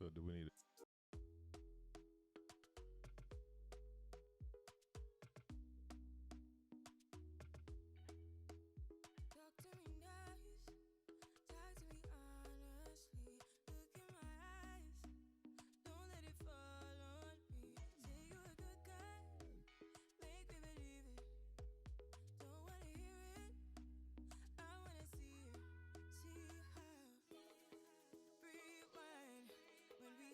So do we need it? Talk to me nice, talk to me honestly. Look in my eyes, don't let it fall on me. Say you a good guy, make me believe it. Don't wanna hear it, I wanna see it. See how rewind when we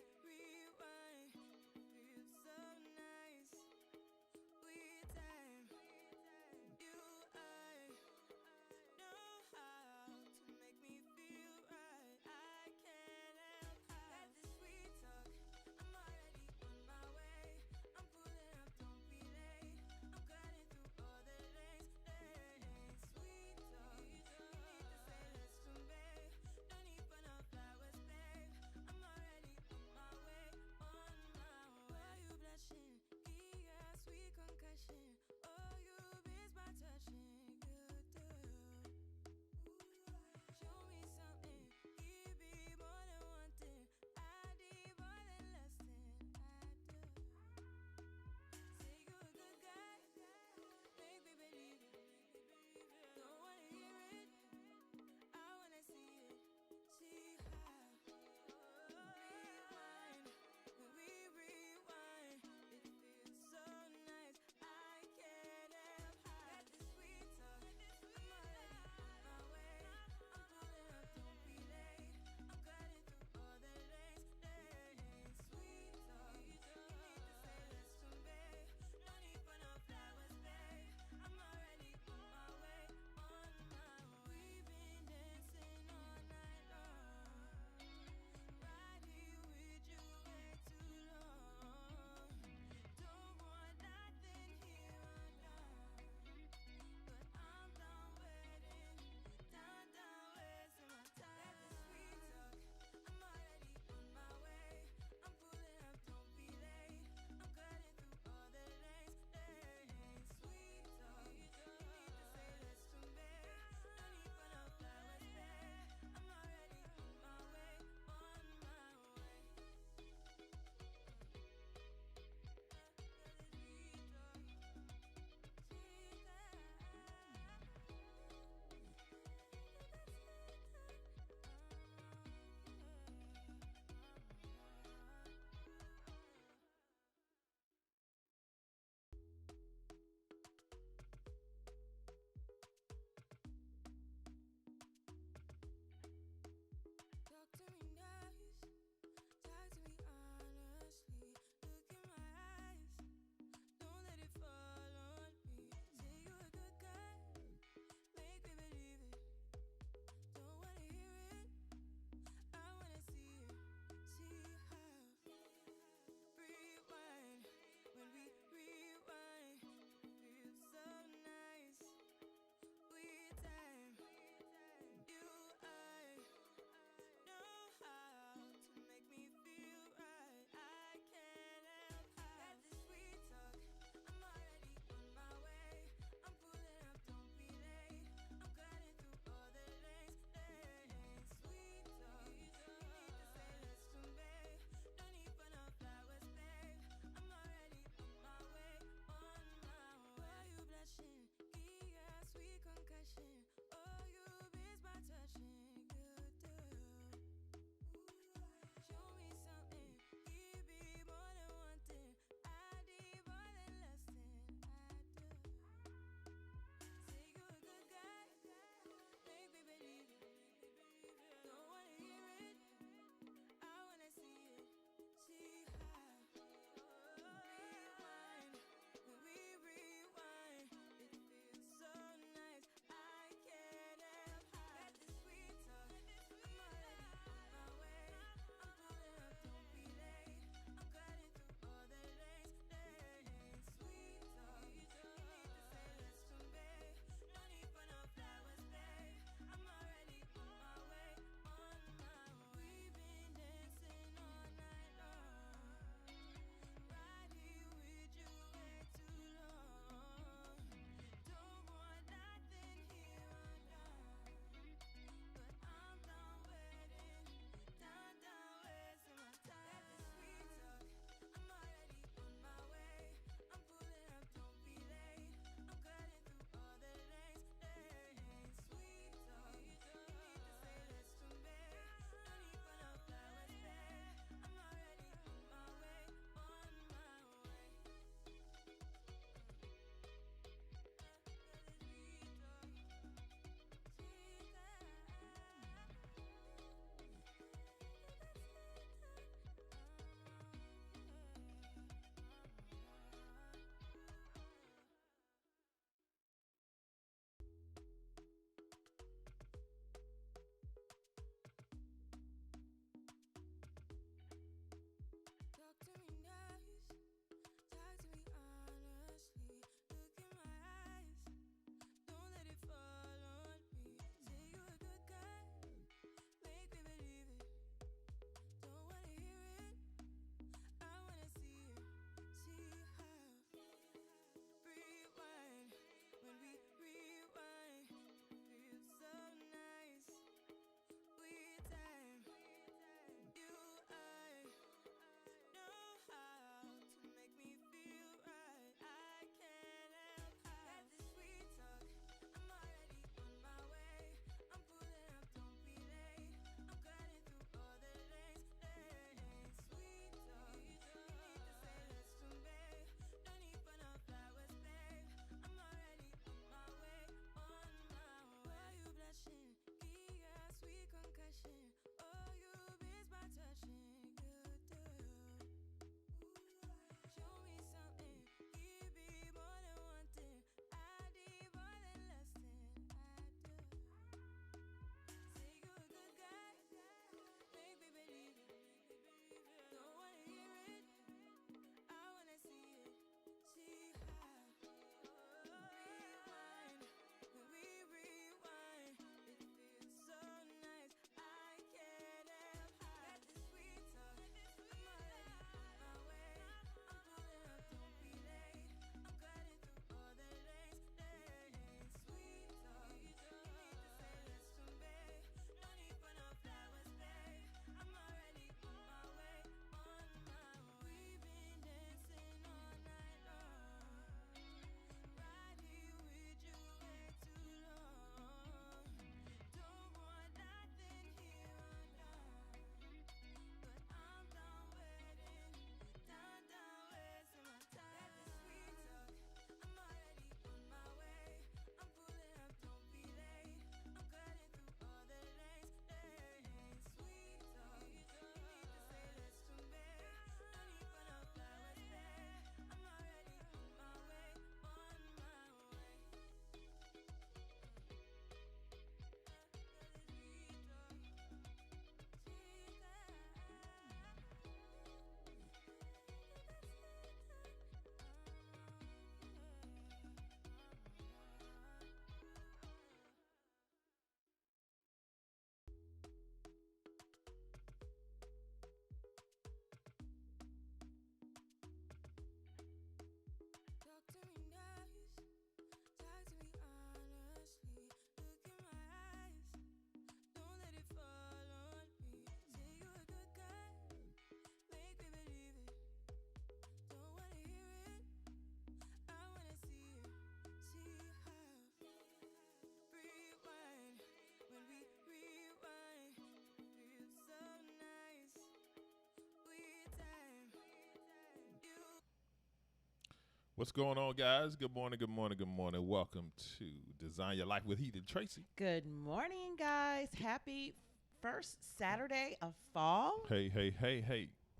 What's going on, guys? Good morning, good morning, good morning. Welcome to Design Your Life with Heath and Tracy. Good morning, guys. Happy first Saturday of fall. Hey.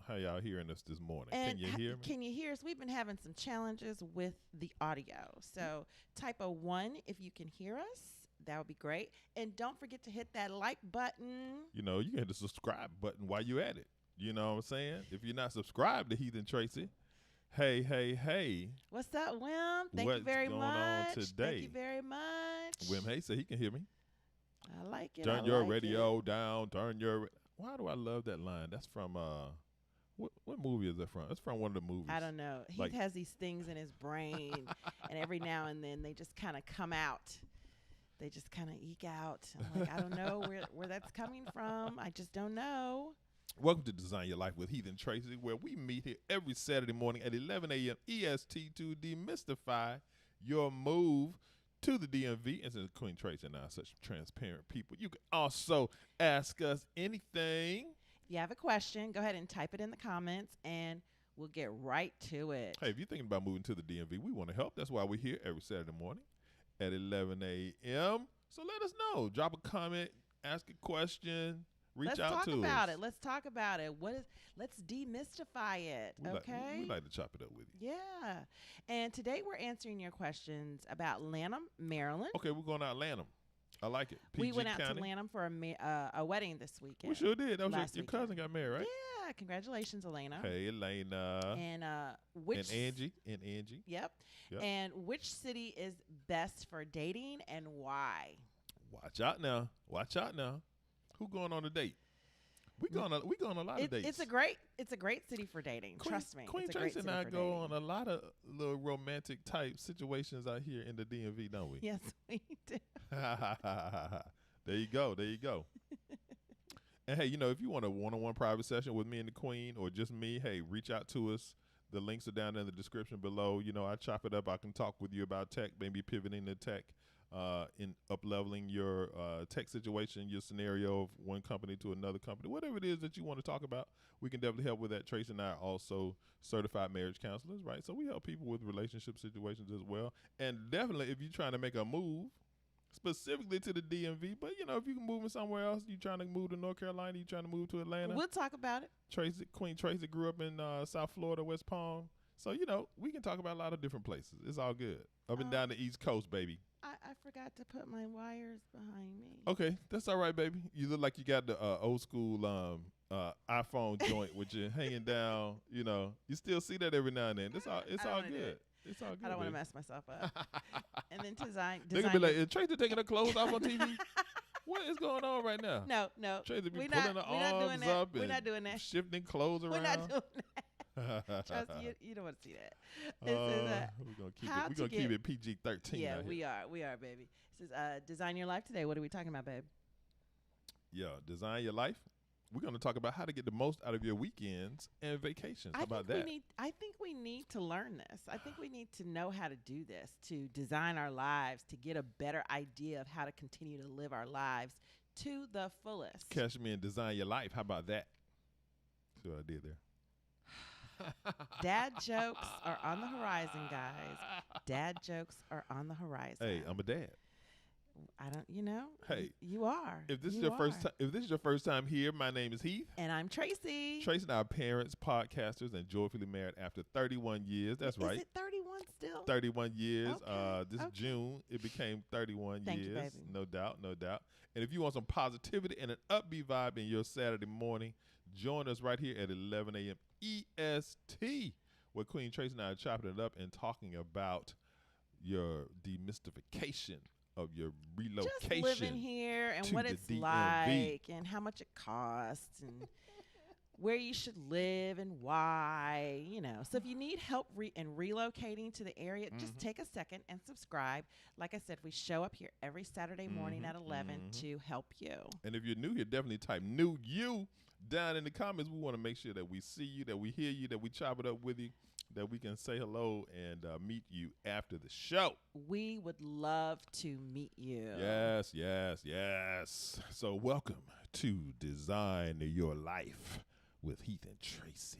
How y'all hearing us this morning? And Can you hear me? Can you hear us? We've been having some challenges with the audio. So type a 1 if you can hear us. That would be great. And don't forget to hit that like button. You know, you can hit the subscribe button while you at it. You know what I'm saying? If you're not subscribed to Heath and Tracy, hey. What's up, Wim? Thank you very much. What's going on today? Thank you very much. Wim, hey, so he can hear me. I like it. Turn your radio down. Why do I love that line? That's from what movie is that from? It's from one of the movies. I don't know. He has these things in his brain, and every now and then they just kind of come out. They just kind of eke out. I'm like, I don't know where that's coming from. I just don't know. Welcome to Design Your Life with Heath and Tracy, where we meet here every Saturday morning at 11 a.m. EST to demystify your move to the DMV. And since Queen Tracy and I are such transparent people, you can also ask us anything. If you have a question, go ahead and type it in the comments, and we'll get right to it. Hey, if you're thinking about moving to the DMV, we want to help. That's why we're here every Saturday morning at 11 a.m. So let us know. Drop a comment, ask a question. Reach out to us. Let's talk about it. Let's demystify it, okay? We like to chop it up with you. Yeah. And today we're answering your questions about Lanham, Maryland. Okay, we're going out Lanham. I like it. We went out to Lanham for a wedding this weekend. We sure did. That was your cousin got married, right? Yeah. Congratulations, Elena. Hey, Elena. And Angie. Yep. And which city is best for dating and why? Watch out now. Who going on a date? We going on a lot of dates. It's a great city for dating. Trust me. Queen Tracy and I go on a lot of little romantic type situations out here in the DMV, don't we? Yes, we do. There you go. And hey, if you want a one-on-one private session with me and the Queen, or just me, hey, reach out to us. The links are down in the description below. I chop it up. I can talk with you about tech, maybe pivoting to tech. In up-leveling your tech situation, your scenario of one company to another company, whatever it is that you want to talk about, we can definitely help with that. Tracy and I are also certified marriage counselors, right? So we help people with relationship situations as well. And definitely if you're trying to make a move specifically to the DMV, but if you can move in somewhere else, you're trying to move to North Carolina, you're trying to move to Atlanta. We'll talk about it. Queen Tracy grew up in South Florida, West Palm. So, we can talk about a lot of different places. It's all good. Up and down the East Coast, baby. I forgot to put my wires behind me. Okay, that's all right, baby. You look like you got the old school iPhone joint with you hanging down. You still see that every now and then. It's all good. It's all good. I don't want to mess myself up. And then design. They gonna be like, is Tracy taking her cothes off on TV? What is going on right now? No. Tracy be pulling her arms up and we're not doing that. Shifting clothes around. We're not doing that. Trust you don't want to see that. We're gonna keep it PG-13. Yeah, we are, baby. This is Design Your Life today. What are we talking about, babe? Yeah, Design Your Life. We're gonna talk about how to get the most out of your weekends and vacations. How about that? I think we need to learn this. I think we need to know how to do this, to design our lives, to get a better idea of how to continue to live our lives to the fullest. Catch me and Design Your Life. How about that? See what I did there? Dad jokes are on the horizon, guys. Dad jokes are on the horizon. Hey, I'm a dad. I don't, Hey, you are. If this is your first time here, my name is Heath, and I'm Tracy. Tracy and I are parents, podcasters, and joyfully married after 31 years. That's right. Is it 31 still? 31 years. Okay. This June, it became 31 Thank years. You, baby. No doubt. And if you want some positivity and an upbeat vibe in your Saturday morning, join us right here at 11 a.m. EST, where Queen Tracy and I are chopping it up and talking about your demystification of your relocation. Just living here and what it's DMV. like and how much it costs and where you should live and why, So if you need help in relocating to the area, just take a second and subscribe. Like I said, we show up here every Saturday morning at 11 to help you. And if you're new here, definitely type new you down in the comments. We want to make sure that we see you, that we hear you, that we chop it up with you, that we can say hello and meet you after the show. We would love to meet you. Yes. So welcome to Design Your Life with Heath and Tracy.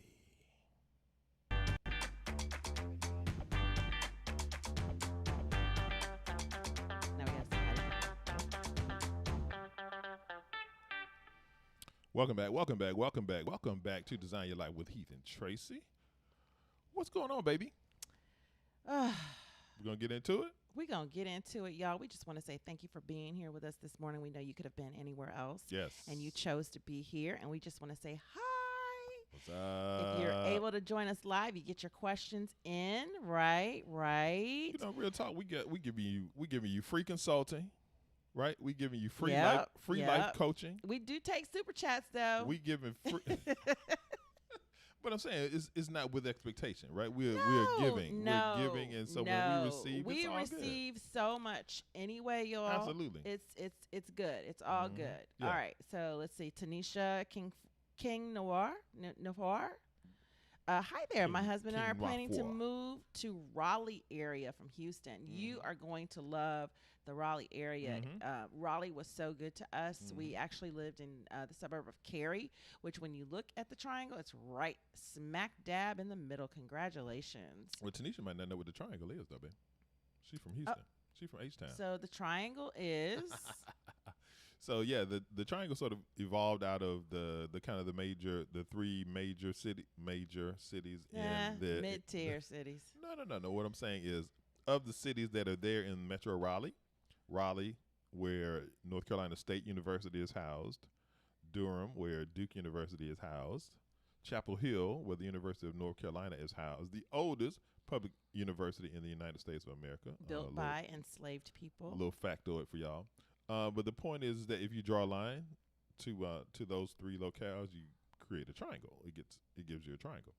Welcome back, welcome back, welcome back, welcome back to Design Your Life with Heath and Tracy. What's going on, baby? Uh, We're going to get into it? We're going to get into it, y'all. We just want to say thank you for being here with us this morning. We know you could have been anywhere else. Yes. And you chose to be here. And we just want to say hi. What's up? If you're able to join us live, you get your questions in. Right. You know, real talk, we giving you free consulting, right? We giving you free Yep, life coaching. We do take super chats, though. We giving free. But I'm saying it's not with expectation, right? We're giving, and so when we receive so much anyway, y'all. Absolutely, it's good. It's all good. Yeah. All right, so let's see. Tanisha King Noir. Hi there. My husband and I are planning to move to Raleigh area from Houston. You are going to love the Raleigh area. Raleigh was so good to us. We actually lived in the suburb of Cary, which when you look at the triangle, it's right smack dab in the middle. Congratulations. Well, Tanisha might not know what the triangle is, though, babe. She's from Houston. She's from H-Town. So the triangle is... So yeah, the triangle sort of evolved out of the kind of the three major cities in the mid-tier cities. No. What I'm saying is, of the cities that are there in Metro Raleigh, where North Carolina State University is housed, Durham, where Duke University is housed, Chapel Hill, where the University of North Carolina is housed, the oldest public university in the United States of America, built by enslaved people. A little factoid for y'all. But the point is that if you draw a line to those three locales, you create a triangle. It gives you a triangle.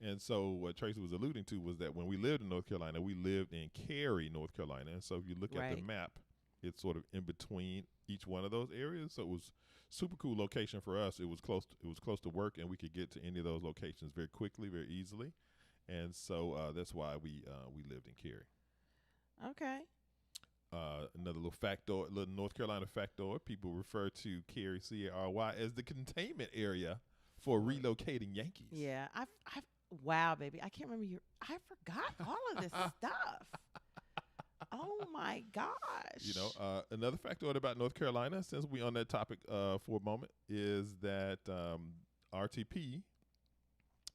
And so what Tracy was alluding to was that when we lived in North Carolina, we lived in Cary, North Carolina. And so if you look at the map, it's sort of in between each one of those areas. So it was super cool location for us. It was close to work, and we could get to any of those locations very quickly, very easily. And so that's why we lived in Cary. Okay. Another little factoid, little North Carolina factoid. People refer to Cary, Cary, as the containment area for relocating Yankees. Yeah, wow, baby, I can't remember I forgot all of this stuff. Oh my gosh. You know, another factoid about North Carolina, since we on that topic for a moment, is that RTP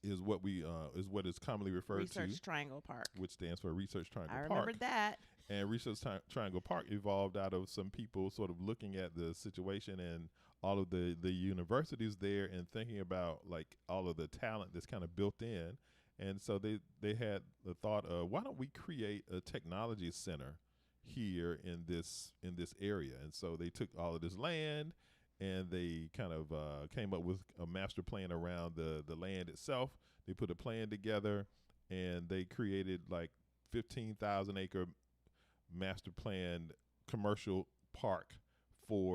is what is commonly referred to Research Triangle Park, which stands for Research Triangle Park. I remembered that. And Research Triangle Park evolved out of some people sort of looking at the situation and all of the universities there and thinking about like all of the talent that's kind of built in. And so they had the thought of, why don't we create a technology center here in this area? And so they took all of this land and they kind of came up with a master plan around the land itself. They put a plan together and they created like 15,000 acre master planned commercial park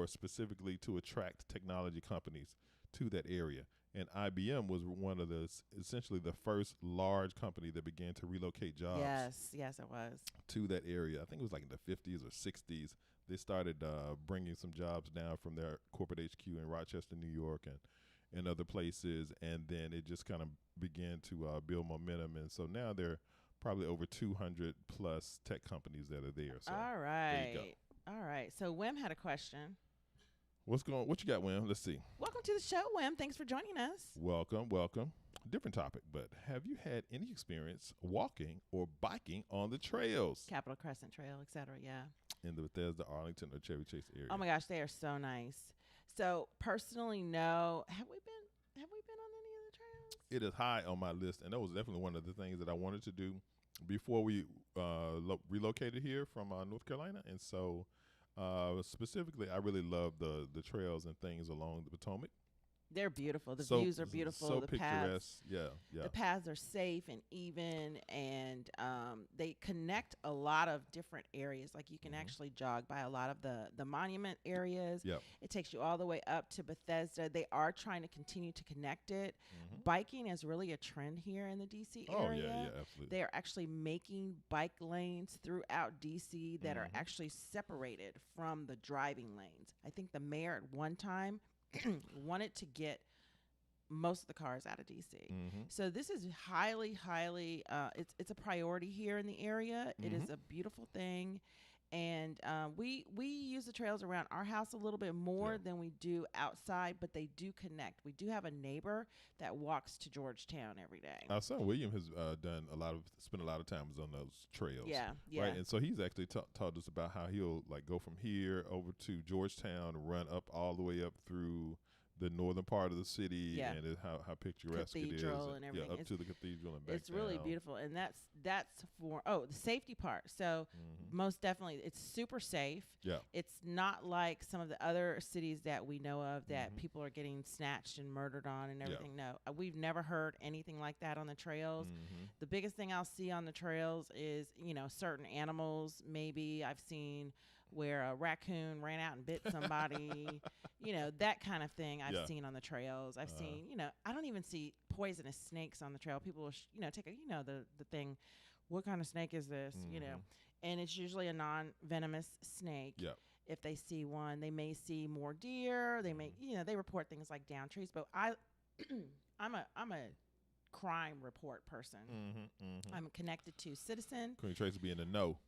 specifically to attract technology companies to that area. And IBM was one of essentially the first large company that began to relocate jobs. Yes, it was. To that area. I think it was like in the 50s or 60s. They started bringing some jobs down from their corporate HQ in Rochester, New York, and other places. And then it just kind of began to build momentum. And so now there are probably over 200 plus tech companies that are there. So all right. There you go. All right. So Wim had a question. What you got, Wim? Let's see. Welcome to the show, Wim. Thanks for joining us. Welcome. Different topic, but have you had any experience walking or biking on the trails? Capitol Crescent Trail, et cetera, yeah. In the Bethesda, Arlington, or Chevy Chase area. Oh my gosh, they are so nice. So personally, no. Have we been on any of the trails? It is high on my list, and that was definitely one of the things that I wanted to do before we relocated here from North Carolina. And so specifically, I really love the trails and things along the Potomac. They're beautiful. The views are beautiful. So the picturesque. Paths, yeah. The paths are safe and even, and they connect a lot of different areas. Like you can actually jog by a lot of the monument areas. Yep. It takes you all the way up to Bethesda. They are trying to continue to connect it. Biking is really a trend here in the DC area. Oh, yeah, absolutely. They are actually making bike lanes throughout DC that are actually separated from the driving lanes. I think the mayor at one time wanted to get most of the cars out of DC. So this is highly, it's a priority here in the area. It is a beautiful thing. And we use the trails around our house a little bit more Yeah. than we do outside, but they do connect. We do have a neighbor that walks to Georgetown every day. Our son William has spent a lot of times on those trails. Yeah, yeah. Right, and so he's actually taught us about how he'll like go from here over to Georgetown, run up all the way up through the northern part of the city, Yeah. and how picturesque it is, Cathedral and everything. Yeah, up to the cathedral and back It's really down. beautiful, and that's for the safety part. So most definitely, it's super safe. Yeah. It's not like some of the other cities that we know of that Mhm. people are getting snatched and murdered on and Yeah. everything. No, we've never heard anything like that on the trails. Mhm. The biggest thing I'll see on the trails is, certain animals. Maybe I've seen where a raccoon ran out and bit somebody, that kind of thing I've Yeah. seen on the trails. I've seen, I don't even see poisonous snakes on the trail. People will, take the thing, what kind of snake is this, Mhm. and it's usually a non-venomous snake. Yeah. If they see one, they may see more deer. They may, they report things like down trees, but I'm a crime report person. I'm connected to Citizen. Queen Tracy be in the know.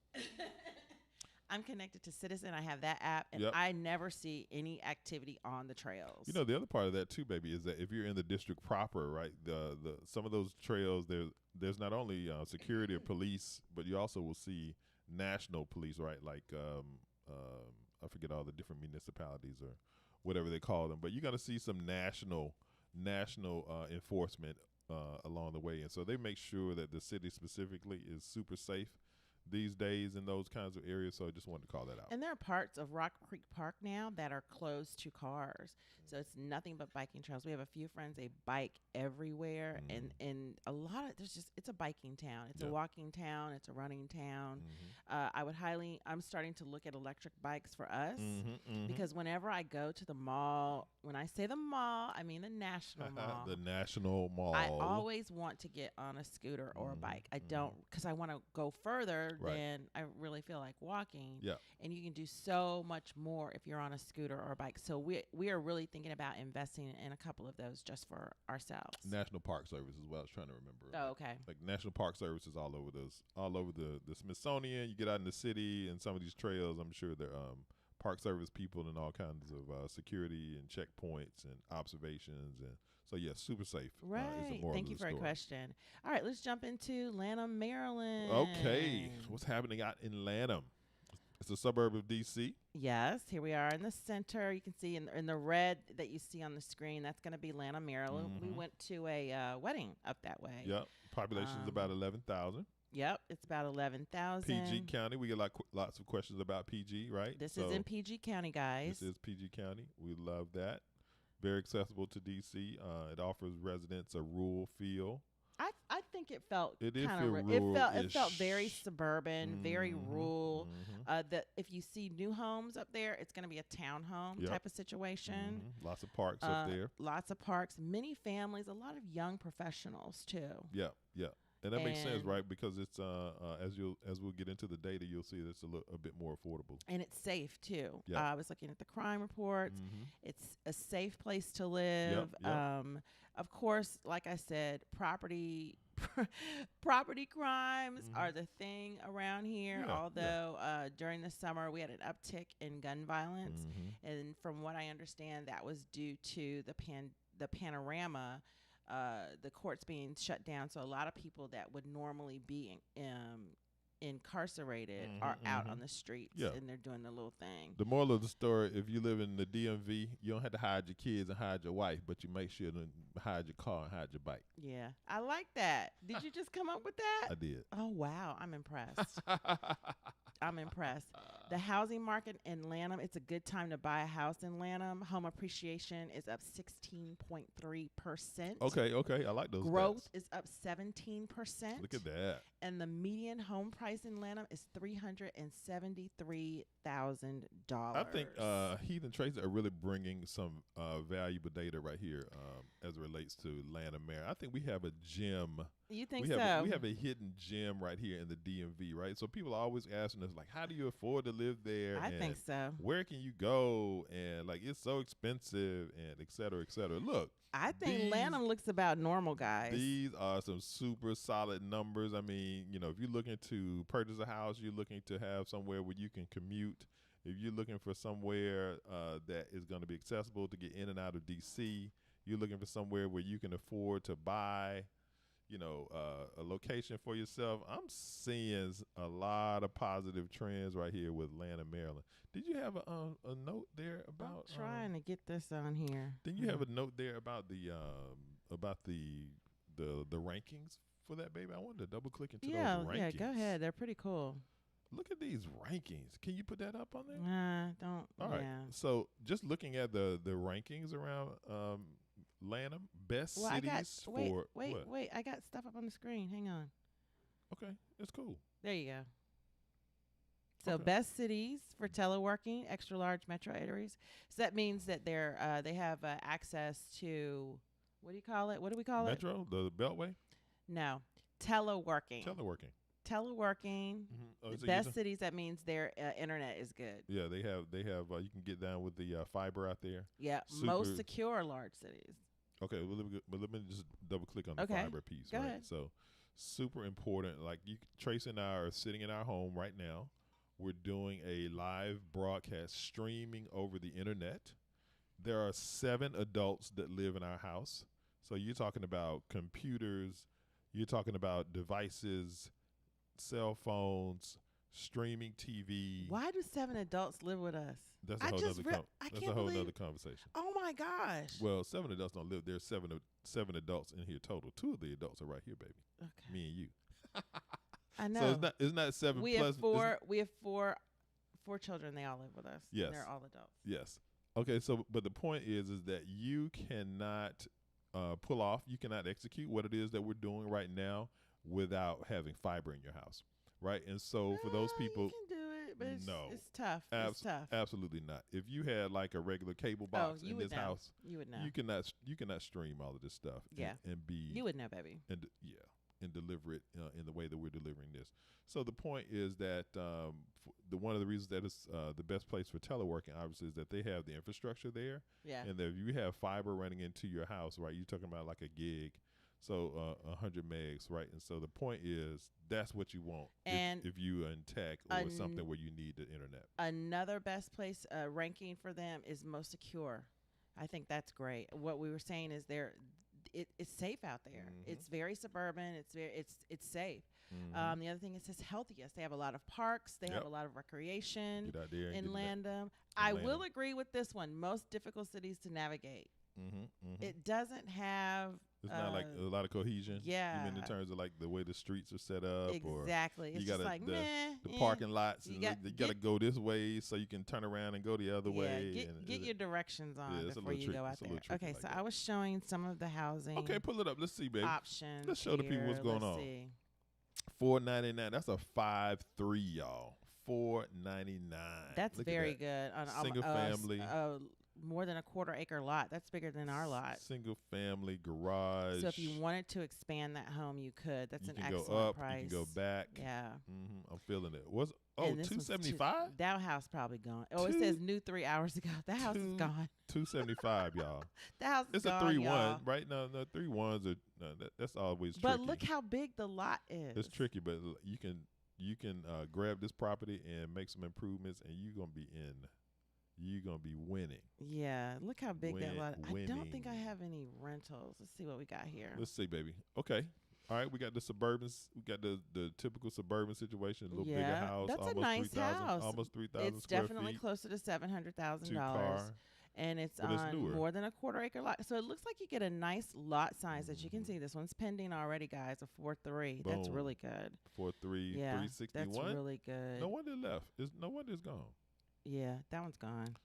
I'm connected to Citizen. I have that app, and Yep. I never see any activity on the trails. The other part of that too, baby, is that if you're in the district proper, right, the some of those trails there's not only security or police, but you also will see national police, right? Like I forget all the different municipalities or whatever they call them, but you're gonna see some national enforcement along the way, and so they make sure that the city specifically is super safe these days in those kinds of areas. So I just wanted to call that out. And there are parts of Rock Creek Park now that are closed to cars. So it's nothing but biking trails. We have a few friends, they bike everywhere. And a lot of, it's a biking town. It's a Yeah. walking town. It's a running town. Mhm. I'm starting to look at electric bikes for us. Mhm. Because whenever I go to the mall, when I say the mall, I mean the National Mall. The National Mall. I always want to get on a scooter or a bike. I don't, because I want to go further Right. than I really feel like walking. Yeah. And you can do so much more if you're on a scooter or a bike. So we are really thinking about investing in a couple of those just for ourselves. National Park Service is what I was trying to remember. Oh, okay. Like National Park Service is all over the Smithsonian. You get out in the city and some of these trails, I'm sure they're Park Service people and all kinds of security and checkpoints and observations, and so yeah, super safe. Right. Is the moral Thank of you the for a story. question. All right, let's jump into Lanham, Maryland. Okay, what's happening out in Lanham? It's a suburb of DC. Yes, here we are in the center. You can see in the red that you see on the screen, that's going to be Lanham, Maryland. We Mhm. went to a wedding up that way. Yep, population is about 11,000. Yep, it's about 11,000. PG County. We get lots of questions about PG, right? This So is in PG County, guys. This is PG County. We love that. Very accessible to DC. It offers residents a rural feel. I think it felt It did kind feel of it felt rural-ish. very suburban, very Mhm, rural. mhm. That if you see new homes up there, it's going to be a townhome Yep. type of situation. Lots of parks up there. Lots of parks, many families, a lot of young professionals too. Yeah, yeah. And that makes sense, And- right? Because it's as we'll get into the data, you'll see that it's a bit more affordable. And it's safe too. Yep. I was looking at the crime reports. Mhm. It's a safe place to live. Yep. Of course, like I said, property crimes are the thing around here. Yeah, yeah. Although during the summer we had an uptick in gun violence, Mhm. and from what I understand, that was due to the panorama. The courts being shut down, so a lot of people that would normally be incarcerated are out on the streets, Yeah. and they're doing the little thing. The moral of the story: if you live in the DMV, you don't have to hide your kids and hide your wife, but you make sure to hide your car and hide your bike. Yeah, I like that. Did you just come up with that? I did. Oh wow, I'm impressed. I'm impressed. The housing market in Lanham, it's a good time to buy a house in Lanham. Home appreciation is up 16.3%. Okay, I like those. Growth stats. is up 17%. Look at that. And the median home price in Lanham is $373,000. I think Heath and Tracy are really bringing some valuable data right here as it relates to Lanham, Maryland. I think we have a gem. You think we so? have we have a hidden gem right here in the DMV, right? So people are always asking us it's like, how do you afford to live there? I and think so. where can you go? And like, it's so expensive, and et cetera, et cetera. Look, I think these- Lanham looks about normal, guys. These are some super solid numbers. I mean, you know, if you're looking to purchase a house, you're looking to have somewhere where you can commute. If you're looking for somewhere that is going to be accessible to get in and out of D.C., you're looking for somewhere where you can afford to buy, you know, a location for yourself. I'm seeing a lot of positive trends right here with Lanham, Maryland. Did you have a note there about? I'm trying to get this on here. Didn't you have a note there about the rankings for that, baby? I wanted to double click into those rankings. Yeah, go ahead. They're pretty cool. Look at these rankings. Can you put that up on there? Don't. All right. Yeah. So just looking at the rankings around Lanham, best Well, cities for what? wait. I got stuff up on the screen. Hang on. Okay, that's cool. There you go. So Okay. best cities for teleworking, extra large metro areas. So that means that they have access to, what do you call it? What do we call it? Metro, the Beltway, No, teleworking. teleworking. Teleworking. Oh, The so you best said- cities. That means their internet is good. Yeah, they have. You can get down with the fiber out there. Yeah, Super- most secure large cities. Okay, well, let me just double click on the Okay, fiber piece. go right? ahead. So, super important. Like Trace and I are sitting in our home right now. We're doing a live broadcast streaming over the internet. There are 7 adults that live in our house. So you're talking about computers, you're talking about devices, cell phones, streaming TV. Why do 7 adults live with us? That's I a whole just nother re- I that's can't a whole believe- nother conversation. Oh my gosh. Well, 7 adults don't live. There's seven adults in here total. 2 of the adults are right here, baby. Okay. Me and you. I know. So it's not 7 we plus. have we have four children. They all live with us. Yes. They're all adults. Yes. Okay. So, but the point is that you cannot pull off. You cannot execute what it is that we're doing right now without having fiber in your house, right? And so for those people, you can do it, but no. it's tough. It's tough. absolutely not. If you had like a regular cable box you in would this know. house, You would know. you cannot stream all of this stuff. Yeah. And be You would know, baby. and deliver it in the way that we're delivering this. So the point is that one of the reasons that it's the best place for teleworking, obviously, is that they have the infrastructure there, Yeah. and that if you have fiber running into your house, right? You're talking about like a gig, so 100 megs, right? And so the point is that's what you want And if you are in tech or something where you need the internet. Another best place ranking for them is most secure. I think that's great. What we were saying is it's safe out there. Mhm. It's very suburban. It's safe. Mhm. The other thing, it says healthiest. They have a lot of parks. They have Yep. a lot of recreation Get out there and in get Lanham. I will Lanham. agree with this one. Most difficult cities to navigate. Mm-hmm. It doesn't have It's not like a lot of cohesion. yeah. You mean in terms of like the way the streets are set up, or exactly. It's you just gotta- like the meh. parking lots. You You got- got to go this way so you can turn around and go the other way. Get, and get your directions on it's a before little you go tricky. out It's a there. little tricky Okay, like so that. I was showing some of the housing Okay, pull it up. Let's see, baby. options. Let's show the people what's here. going Let's on. see. $4.99. That's a 5.3, y'all. $4.99. That's Look at very that. good on Single family. more than a quarter acre lot. That's bigger than our lot. Single family garage. So if you wanted to expand that home, you could. That's you an can go excellent up, price. you can go back. Yeah. I'm feeling it. And this one's $275? That house probably gone. Oh, it says new 3 hours ago. That house is gone. $275, y'all. That house is It's gone, a 3-1, y'all. right? No, 3-1s are that's always But tricky. look how big the lot is. It's tricky, but you can grab this property and make some improvements, and you're gonna be winning. Yeah, look how big that lot. I don't think I Winning. have any rentals. Let's see what we got here. Let's see, baby. Okay. All right, we got the suburbans. We got the typical suburban situation. A little bigger Yeah, house. that's a almost nice 3,000, house. Almost 3,000 It's square definitely feet. closer to $700,000, 2-car. and it's But it's on newer. more than a quarter acre lot. So it looks like you get a nice lot size that you can Mhm. see. This one's pending already, guys. A 4.3. That's Boom. really good. 4.3, Yeah, 361. that's really good. No wonder it left. No wonder it's gone. Yeah, that one's gone.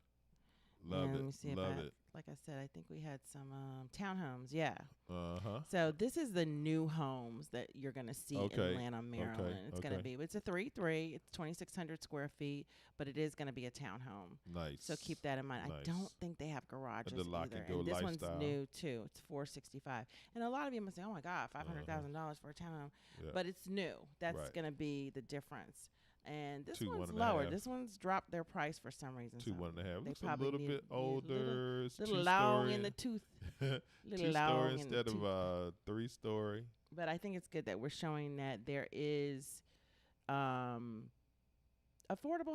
Love Yeah, let me see it. if Love I- it. Like I said, I think we had some townhomes. Yeah. Uh-huh. So this is the new homes that you're going to see Okay, in Lanham, Maryland. It's going to okay. be, it's a 3.3. It's 2,600 square feet, but it is going to be a townhome. Nice. So keep that in mind. I Nice. don't think they have garages the lock either. and go And this lifestyle. one's new too. It's $465. And a lot of you must say, "Oh my God, $500,000 for a townhome," Yeah. but it's new. That's Right. going to be the difference. And this 2, one's 1.5. lower. This one's dropped their price for some reason. 2, So 1.5. they Looks a probably little need- bit need a older. It's little long two-story. in the tooth. Little Two-story long in the instead tooth. of 3-story. But I think it's good that we're showing that there is affordable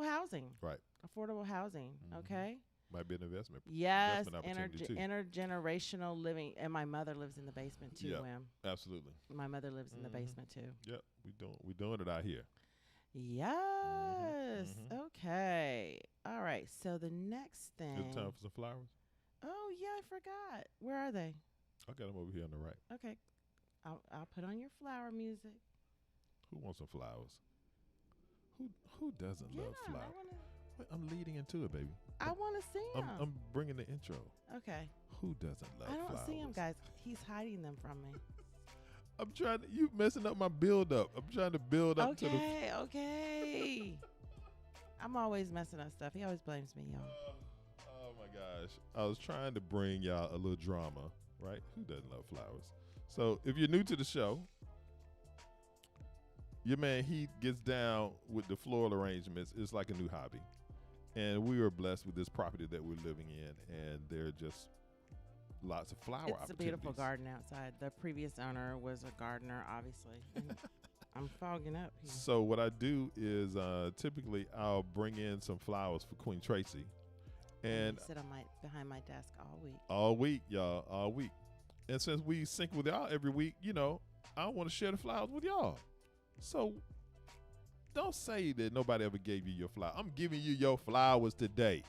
housing. Right. Affordable housing. Mhm. Okay. Might be an investment. Yes, Investment opportunity, too. intergenerational living, and my mother lives in the basement too. Yeah. Wham. Absolutely. My mother lives in the Mhm. basement too. Yep. We doing it out here. Yes. mhm. Okay. All right. So the next thing. Good time for some flowers. Oh yeah, I forgot. Where are they? I got them over here on the right. Okay. I'll put on your flower music. Who wants some flowers? Who doesn't Get love on. flowers? Wait, I'm leading into it, baby. I want to see him. I'm bringing the intro. Okay. Who doesn't love I don't flowers? see him, guys. He's hiding them from me. I'm trying to. You messing up my build up. I'm trying to build up to the. Okay. I'm always messing up stuff. He always blames me, y'all. Oh my gosh! I was trying to bring y'all a little drama, right? Who doesn't love flowers? So if you're new to the show, your man Heath gets down with the floral arrangements. It's like a new hobby, and we are blessed with this property that we're living in, and there are just lots of flower It's a opportunities. beautiful garden outside. The previous owner was a gardener, obviously. And I'm fogging up here. So what I do is typically I'll bring in some flowers for Queen Tracy, and I sit on behind my desk all week. all week, y'all, all week. And since we sync with y'all every week, I want to share the flowers with y'all. So don't say that nobody ever gave you your flower. I'm giving you your flowers today.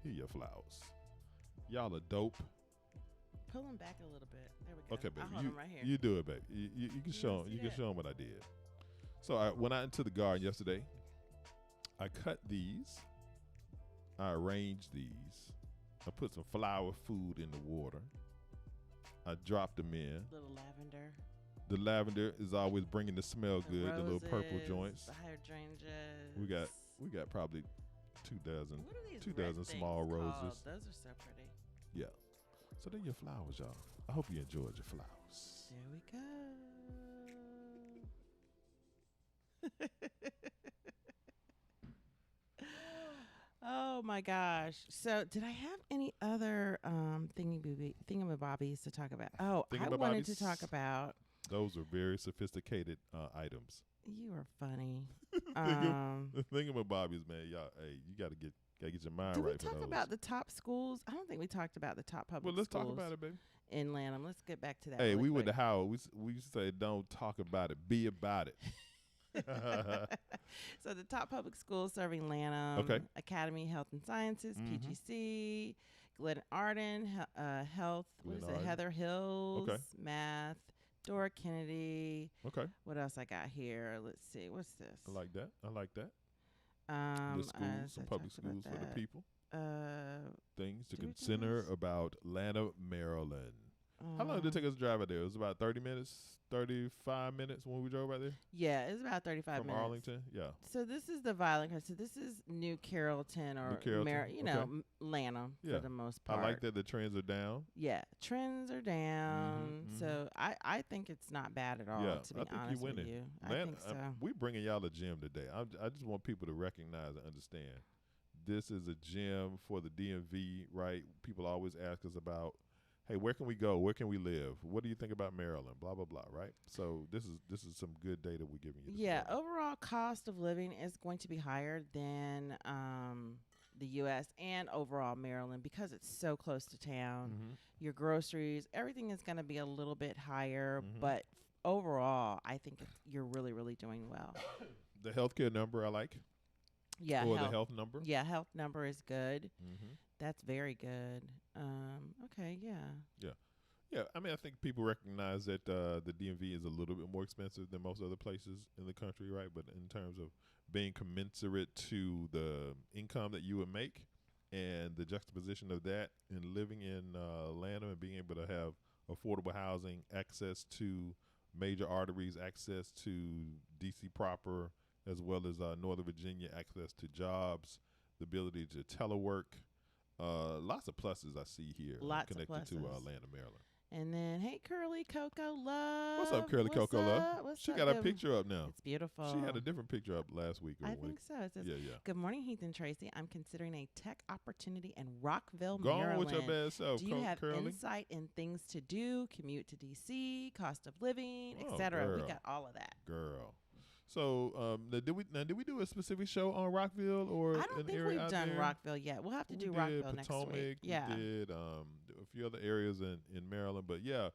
Here are your flowers. Y'all are dope. Pull him back a little bit. There we go. Okay, I'll baby. hold him right here. You do it, baby. You can show wanna them. see You can that? show them what I did. So I went out into the garden yesterday. I cut these. I arranged these. I put some flower food in the water. I dropped them in. Little lavender. The lavender is always bringing the smell The good. The little purple roses, joints. The hydrangeas. We got probably 2 dozen. What are these 2 red dozen things small called? roses. Those are so pretty. Yeah. So they're your flowers, y'all. I hope you enjoyed your flowers. There we go. Oh my gosh. So did I have any other thingamabobbies to talk about? Oh, I wanted to talk Thingamabobbies? about Those are very sophisticated items. you are funny. The thingamabobbies, man. Y'all, hey, you gotta get your mind Did right we for talk those. about the top schools? I don't think we talked about the top public Well, let's schools talk about it, baby. in Lanham. Let's get back to that. Hey, really we went to quick. Howard. We say don't talk about it, be about it. So the top public schools serving Lanham, Okay. Academy Health and Sciences, Mhm. PGC, Glen Arden, Health, Glen what is it, Arden. Heather Hills, Okay. Math, Dora Kennedy. Okay, What else I got here? Let's see. What's this? I like that. Um, The schools, I some public talked about schools for the that. people. Things to did we do consider this? about Atlanta, Maryland. How long did it take us to drive out there? It was about 30 minutes, 35 minutes when we drove out there Yeah, it's about 35 from minutes. Arlington. Yeah. So this is the violent. So this is New Carrollton or Carrollton, Lanham Yeah. for the most I part. like that the trends are down. Yeah, trends are down. Mhm, So I think it's not bad at all. Yeah, to be I think honest you're with winning. you, I Man, think so. we bringing y'all a gym today. I just want people to recognize and understand. This is a gym for the DMV, right? People always ask us about, hey, where can we go? Where can we live? What do you think about Maryland? Blah blah blah, right? So this is some good data we're giving you. this Yeah, morning. overall cost of living is going to be higher than the U.S. and overall Maryland because it's so close to town. Mhm. Your groceries, everything is going to be a little bit higher, Mhm. but overall, I think you're really, really doing well. The healthcare number I like, Yeah, or health, the health number. yeah, health number is good. Mm-hmm. That's very good. Okay, yeah. Yeah, I mean, I think people recognize that the DMV is a little bit more expensive than most other places in the country, right? But in terms of being commensurate to the income that you would make and the juxtaposition of that and living in Lanham and being able to have affordable housing, access to major arteries, access to DC proper, as well as Northern Virginia, access to jobs, the ability to telework. Lots of pluses I see here Lots of connected to pluses. Lanham, Maryland. And then, hey, Curly Coco Love. What's up, Curly Coco Love? She got a picture up now. It's beautiful. She had a different picture up last week. Or I think so. It says, yeah. good morning, Heath and Tracy. I'm considering a tech opportunity in Rockville, Go Maryland. on with your bad self, Do you have Curly? insight in things to do, commute to D.C., cost of living, Oh, etc.? We girl. got all of that. Girl. So, did we do a specific show on Rockville or I don't an think area we've out done there? Rockville yet. We'll have to do did Rockville next Potomac, week. Yeah. We did a few other areas in Maryland, but yeah,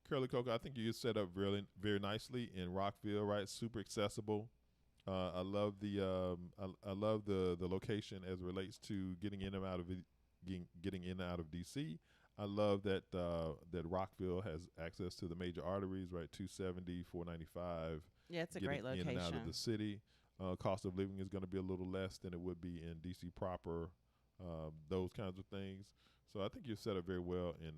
Curly Coco, I think you set up really very nicely in Rockville, right? Super accessible. I love the I love the location as it relates to getting in and out of getting in and out of DC. I love that that Rockville has access to the major arteries, right? 270, 495. Yeah, it's a great location. In and out of the city. Cost of living is going to be a little less than it would be in DC proper. Those kinds of things. So I think you're set up very well in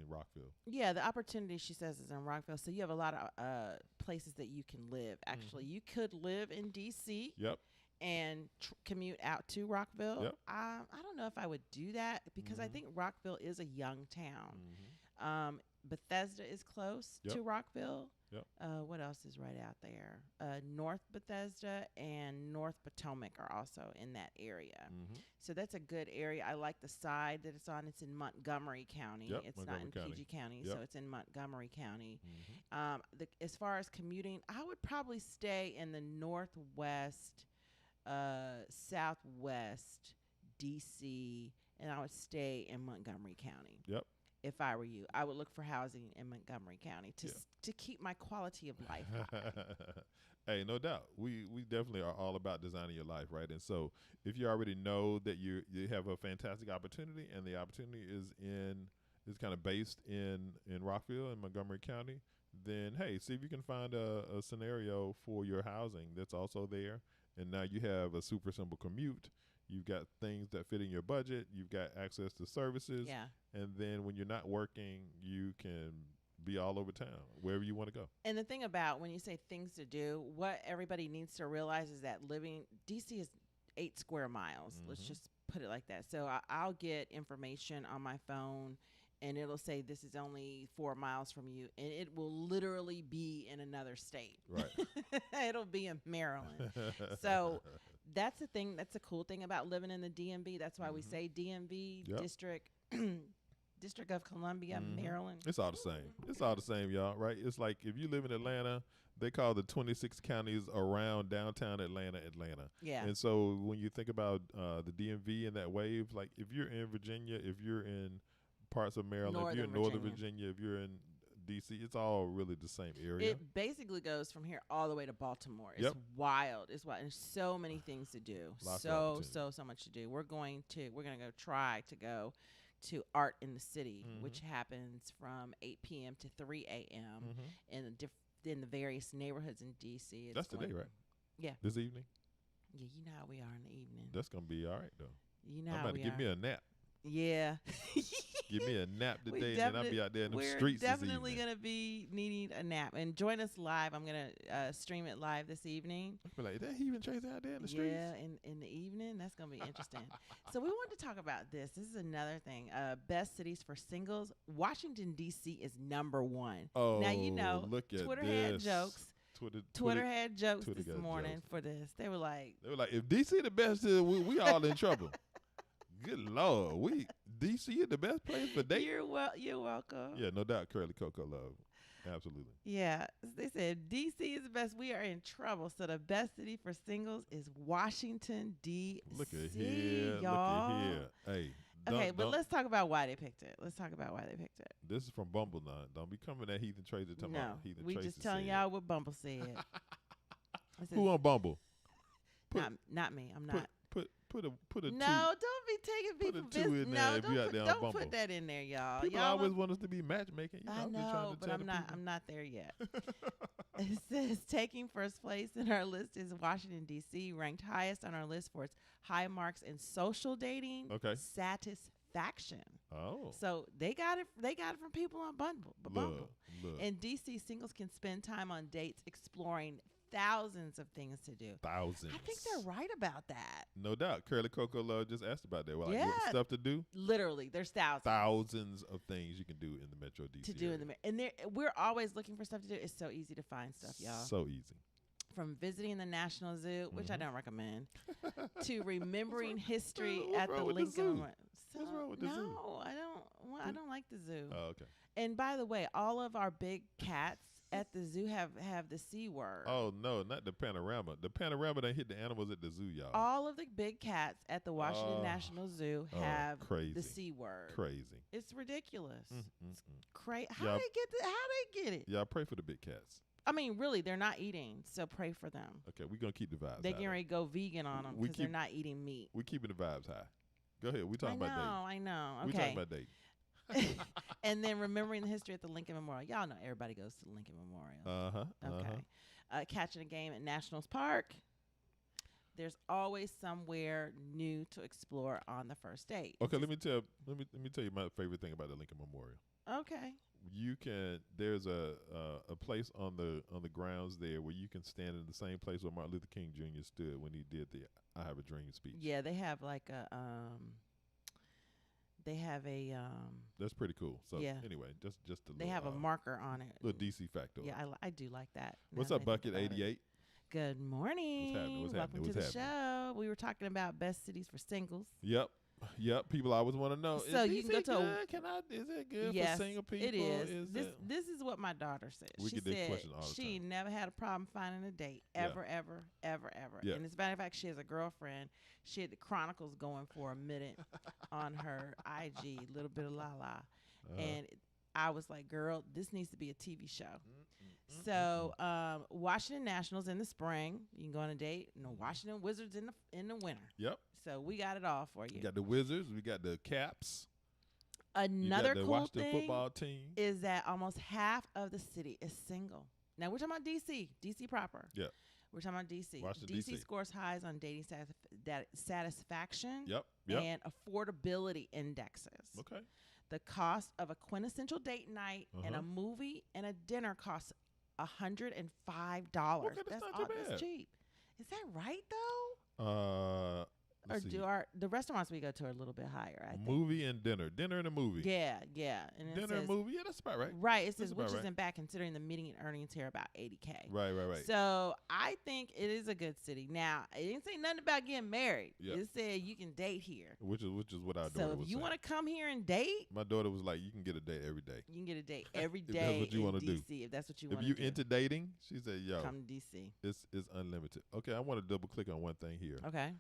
Rockville. Yeah, the opportunity, she says, is in Rockville. So you have a lot of places that you can live. Actually, you could live in D.C. Yep. And commute out to Rockville. Yep. I don't know if I would do that because I think Rockville is a young town. Bethesda is close to Rockville. Yep. What else is right out there? North Bethesda and North Potomac are also in that area. So that's a good area. I like the side that it's on. It's in Montgomery County. Yep, It's Montgomery not in County. PG County, Yep. so it's in Montgomery County. As far as commuting, I would probably stay in the northwest, southwest DC, and I would stay in Montgomery County. Yep. If I were you, I would look for housing in Montgomery County to keep my quality of life high. Hey, no doubt. We definitely are all about designing your life, right? And so if you already know that you have a fantastic opportunity and the opportunity is kind of based in Rockville and Montgomery County, then hey, see if you can find a scenario for your housing that's also there. And now you have a super simple commute. You've got things that fit in your budget. You've got access to services. Yeah. And then when you're not working, you can be all over town, wherever you want to go. And the thing about when you say things to do, what everybody needs to realize is that DC is 8 square miles. Let's just put it like that. So I'll get information on my phone and it'll say this is only 4 miles from you, and it will literally be in another state. Right. It'll be in Maryland. So that's the thing. That's a cool thing about living in the DMV. That's why we say DMV, District of Columbia, Maryland. It's all the same. It's all the same, y'all, right? It's like if you live in Atlanta, they call the 26 counties around downtown Atlanta. Yeah. And so when you think about the DMV and that wave, like if you're in Virginia, if you're in parts of Maryland, if you're in Northern Virginia, if you're in DC, it's all really the same area. It basically goes from here all the way to Baltimore. It's wild. It's wild. There's so many things to do. So much to do. We're gonna try to go to Art in the City, which happens from 8 p.m. to 3 a.m. in the various neighborhoods in DC. That's today, right? Yeah. This evening? Yeah, you know how we are in the evening. That's going to be all right, though. You know I'm how about to we give are. me a nap. Yeah. Give me a nap today, and I'll be out there in the streets We're definitely this evening. going to be needing a nap. And join us live. I'm going to stream it live this evening. I'll be like, that Heath and Tracy out there in the streets? Yeah, in the evening. That's going to be interesting. So we wanted to talk about this. This is another thing. Best cities for singles. Washington, D.C. is #1. Oh, now, you know, look at Twitter this. had jokes. Twitter had jokes Twitter this got morning jokes. for this. They were like, if DC the best, we all in trouble. Good Lord, DC is the best place for dating. You're welcome. Yeah, no doubt, Curly Coco Love, absolutely. Yeah, they said DC is the best. We are in trouble. So the best city for singles is Washington, D.C. Look at here, y'all. look at here. Hey, Okay, but let's talk about why they picked it. Let's talk about why they picked it. This is from Bumble now. Don't be coming at Heath and Tracy talking No, about Heath and we Tracy just telling said. y'all what Bumble said. It says, Who on Bumble? not me. I'm not. Put a No, two. don't be taking Put a people two business. in there No, if you out there on don't Bumble. put that in there, y'all. People y'all always want us to be matchmaking. You know, I I've been trying know, to but tell I'm the not. people. I'm not there yet. It says taking first place in our list is Washington D.C., ranked highest on our list for its high marks in social dating satisfaction. Oh, So they got it. They got it from people on Bumble. look. In D.C., singles can spend time on dates exploring thousands of things to do. Thousands. I think they're right about that. No doubt. Curly Coco just asked about that. Well, like, Yeah. what stuff to do? Literally, there's thousands. Thousands of things you can do in the Metro DC To do area. and we're always looking for stuff to do. It's so easy to find stuff, y'all. So easy. From visiting the National Zoo, which I Mhm. don't recommend, to remembering history what's at the wrong with the Lincoln zoo? Memorial. What's wrong with the zoo? No, I don't. Well, I don't like the zoo. Oh, okay. And by the way, all of our big cats at the zoo have the C word. Oh no, not the panorama. The panorama done hit the animals at the zoo, y'all. All of the big cats at the Washington Oh. National Zoo Oh, have crazy. the C word. Crazy. It's ridiculous. Mm. How Yeah. they get how they get it? Y'all pray for the big cats. I mean, really, they're not eating, so pray for them. Okay, we're gonna keep the vibes. They're high, getting ready to go vegan on them We because they're keep- not eating meat. We're keeping the vibes high. Go ahead. We I talking about dating. I know. We Okay. talking about dating. And then remembering the history at the Lincoln Memorial. Y'all know everybody goes to the Lincoln Memorial. Okay. Catching a game at Nationals Park. There's always somewhere new to explore on the first date. Okay, let me tell you my favorite thing about the Lincoln Memorial. Okay. There's a place on the grounds there where you can stand in the same place where Martin Luther King Jr. stood when he did the I Have a Dream speech. Yeah, they have like a That's pretty cool. So Yeah. anyway, just a they little, have a marker on it. little DC factor. Yeah, I do like that. What's now up, that I think Bucket about it. 88? Good morning. What's Welcome happening? to the What's show. We were talking about best cities for singles. Yep. People always want to know. So is you can DC go to a- good? Is it good Yes, for single people? it is. This it- this is what my daughter said. We She get this said question all the she time. never had a problem finding a date Yeah. ever. Yeah. And as a matter of fact, she has a girlfriend. She had the Chronicles going for a minute on her IG, little bit of la, and I was like, "Girl, this needs to be a TV show." So Washington Nationals in the spring, you can go on a date. No, Washington Wizards in the winter. Yep. So we got it all for We you. got the Wizards. We got the Caps. Another you got the cool Washington thing football team. is that almost half of the city is single. Now we're talking about DC proper. Yeah. We're talking about DC. Washington, DC DC. scores highs on dating satisfaction Yep. and affordability indexes. Okay. The cost of a quintessential date night and Uh-huh. a movie and a dinner costs $105. Okay, that's not too bad. That's cheap. Is that right though? Or Let's see. do the restaurants we go to are a little bit higher? I think. Movie and dinner. Dinner and a movie. Yeah. And it Dinner says, and movie. Yeah, that's about right. Right. It That's says which about right. isn't bad considering the median earnings here about $80K. Right. So I think it is a good city. Now it didn't say nothing about getting married. Yeah. It said you can date here. Which is what our So daughter if was you saying. want to come here and date, My daughter was like, you can get a date every day. you can get a date every If that's day what you in wanna do. DC. If that's what you If want you to do, into dating, she said, yo, come to DC. it's unlimited. Okay, I want to double click on one thing here. Okay.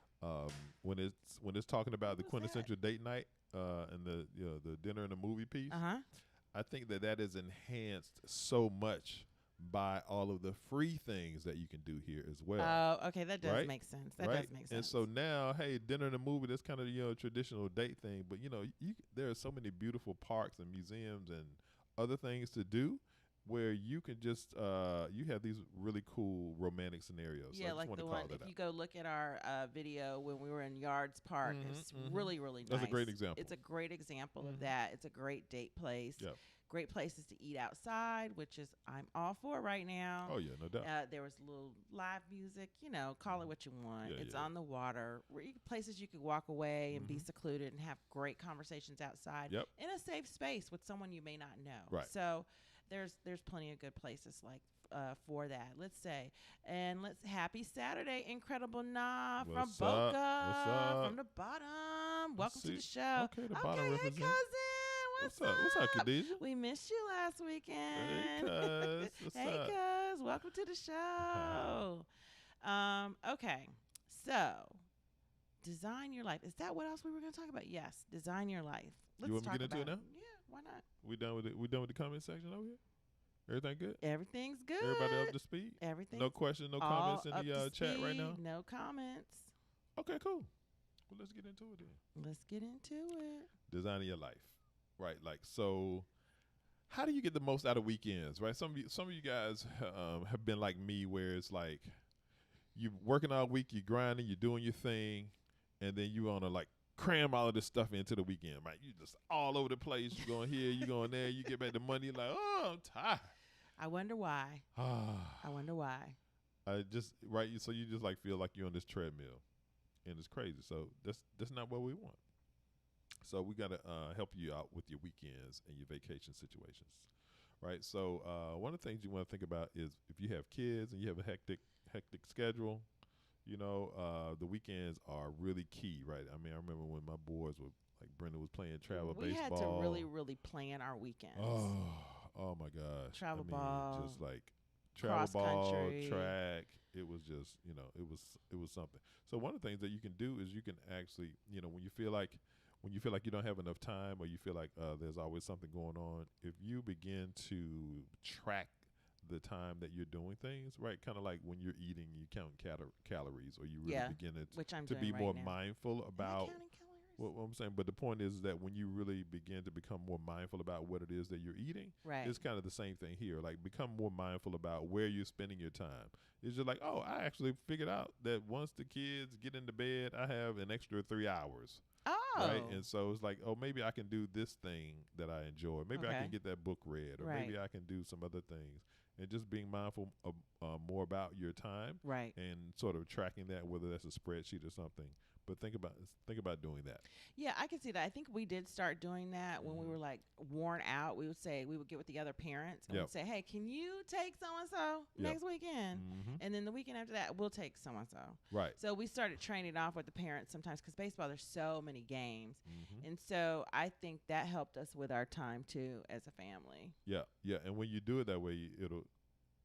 When it's talking about the What was that? quintessential date night and the the dinner and the movie piece, I think that is enhanced so much by all of the free things that you can do here as well. Oh, okay. That does Right? make sense. That right? does make sense. And so now, hey, dinner and a movie, that's kind of traditional date thing. But there are so many beautiful parks and museums and other things to do where you can just you have these really cool romantic scenarios. So I yeah, just like wanna the call one. that If out. you go look at our video when we were in Yards Park, it's Mhm. really nice. That's a great example. It's a great example of Mhm. that. It's a great date place. Yep. Great places to eat outside, which is I'm all for right now. Oh yeah, no doubt. There was a little live music, call it what you want. Yeah, It's yeah. on the water. Places you could walk away and be Mhm. secluded and have great conversations outside Yep. in a safe space with someone you may not know. Right. So there's plenty of good places like for that. Let's say, and happy Saturday, Incredible Nah from What's Boca, up? What's up? from the bottom. Welcome to see. the show. Okay, the bottom hey represent. cousin, what's up? What's up, Khadijah? We missed you last weekend. Hey, cuz. What's Hey, up? cuz. Welcome to the show. Okay. So, design your life. Is that what else we were going to talk about? Yes. Design your life. Let's want me to talk get into it about now? Yeah, why not? We done with it. We done with the comment section over here. Everything good? Everything's good. Everybody up to speed? Everything. No questions, no comments in the chat right now? No comments. Okay, cool. Well, let's get into it then. Let's get into it. Designing your life, right? Like, so how do you get the most out of weekends, right? Some of you guys have been like me, where it's like you working all week, you grinding, you're doing your thing, and then you want to like cram all of this stuff into the weekend, right? You just all over the place. You going here, you going there. You get back the money, like, oh, I'm tired. I wonder why. I wonder why. I just right. So you just like feel like you're on this treadmill, and it's crazy. So that's not what we want. So we got to help you out with your weekends and your vacation situations, right? So one of the things you want to think about is if you have kids and you have a hectic schedule, the weekends are really key, right? I mean, I remember when my boys were like Brenda was playing travel We had baseball. to really plan our weekends. Oh my gosh! Travel I mean, ball, just like travel cross ball, country. track. It was just, it was something. So one of the things that you can do is you can actually, when you feel like you don't have enough time, or you feel like there's always something going on, if you begin to track the time that you're doing things, right? Kind of like when you're eating, you count calories, or you really Yeah, begin which I'm to doing be right more now. mindful Am I about counting calories? what I'm saying. But the point is that when you really begin to become more mindful about what it is that you're eating, Right. it's kind of the same thing here. Like, become more mindful about where you're spending your time. It's just like, oh, I actually figured out that once the kids get into bed, I have an extra 3 hours. Oh. Right. And so it's like, oh, maybe I can do this thing that I enjoy. Maybe I Okay. can get that book read, or maybe I can do some other things. And just being mindful of more about your time, Right. and sort of tracking that, whether that's a spreadsheet or something. But think about doing that. Yeah, I can see that. I think we did start doing that when we Mhm. were like worn out. We would get with the other parents and Yep. we'd say, "Hey, can you take so and so Yep. next weekend?" Mm-hmm. And then the weekend after that, we'll take so and so. Right. So we started training off with the parents sometimes because baseball, there's so many games. Mm-hmm. And so I think that helped us with our time too as a family. Yeah. Yeah. And when you do it that way, it'll,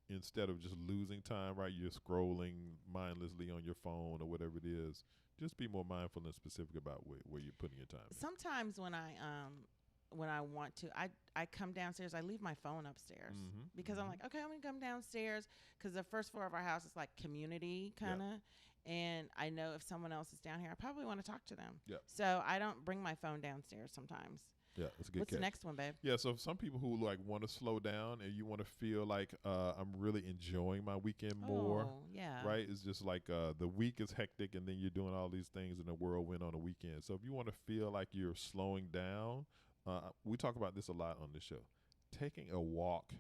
instead of just losing time, right, you're scrolling mindlessly on your phone or whatever it is. Just be more mindful and specific about where you're putting your time. Sometimes when I want to, I come downstairs. I leave my phone upstairs Mhm, because I'm mhm. like, okay, I'm gonna come downstairs because the first floor of our house is like community kind of, and I know if someone else is down here, I probably want to talk to them. Yep. So I don't bring my phone downstairs sometimes. Yeah, that's a good What's catch. the next one, babe? Yeah, so some people who like want to slow down and you want to feel like I'm really enjoying my weekend more, Oh, yeah. right? It's just like the week is hectic and then you're doing all these things in the whirlwind on the weekend. So if you want to feel like you're slowing down, we talk about this a lot on the show. Taking a walk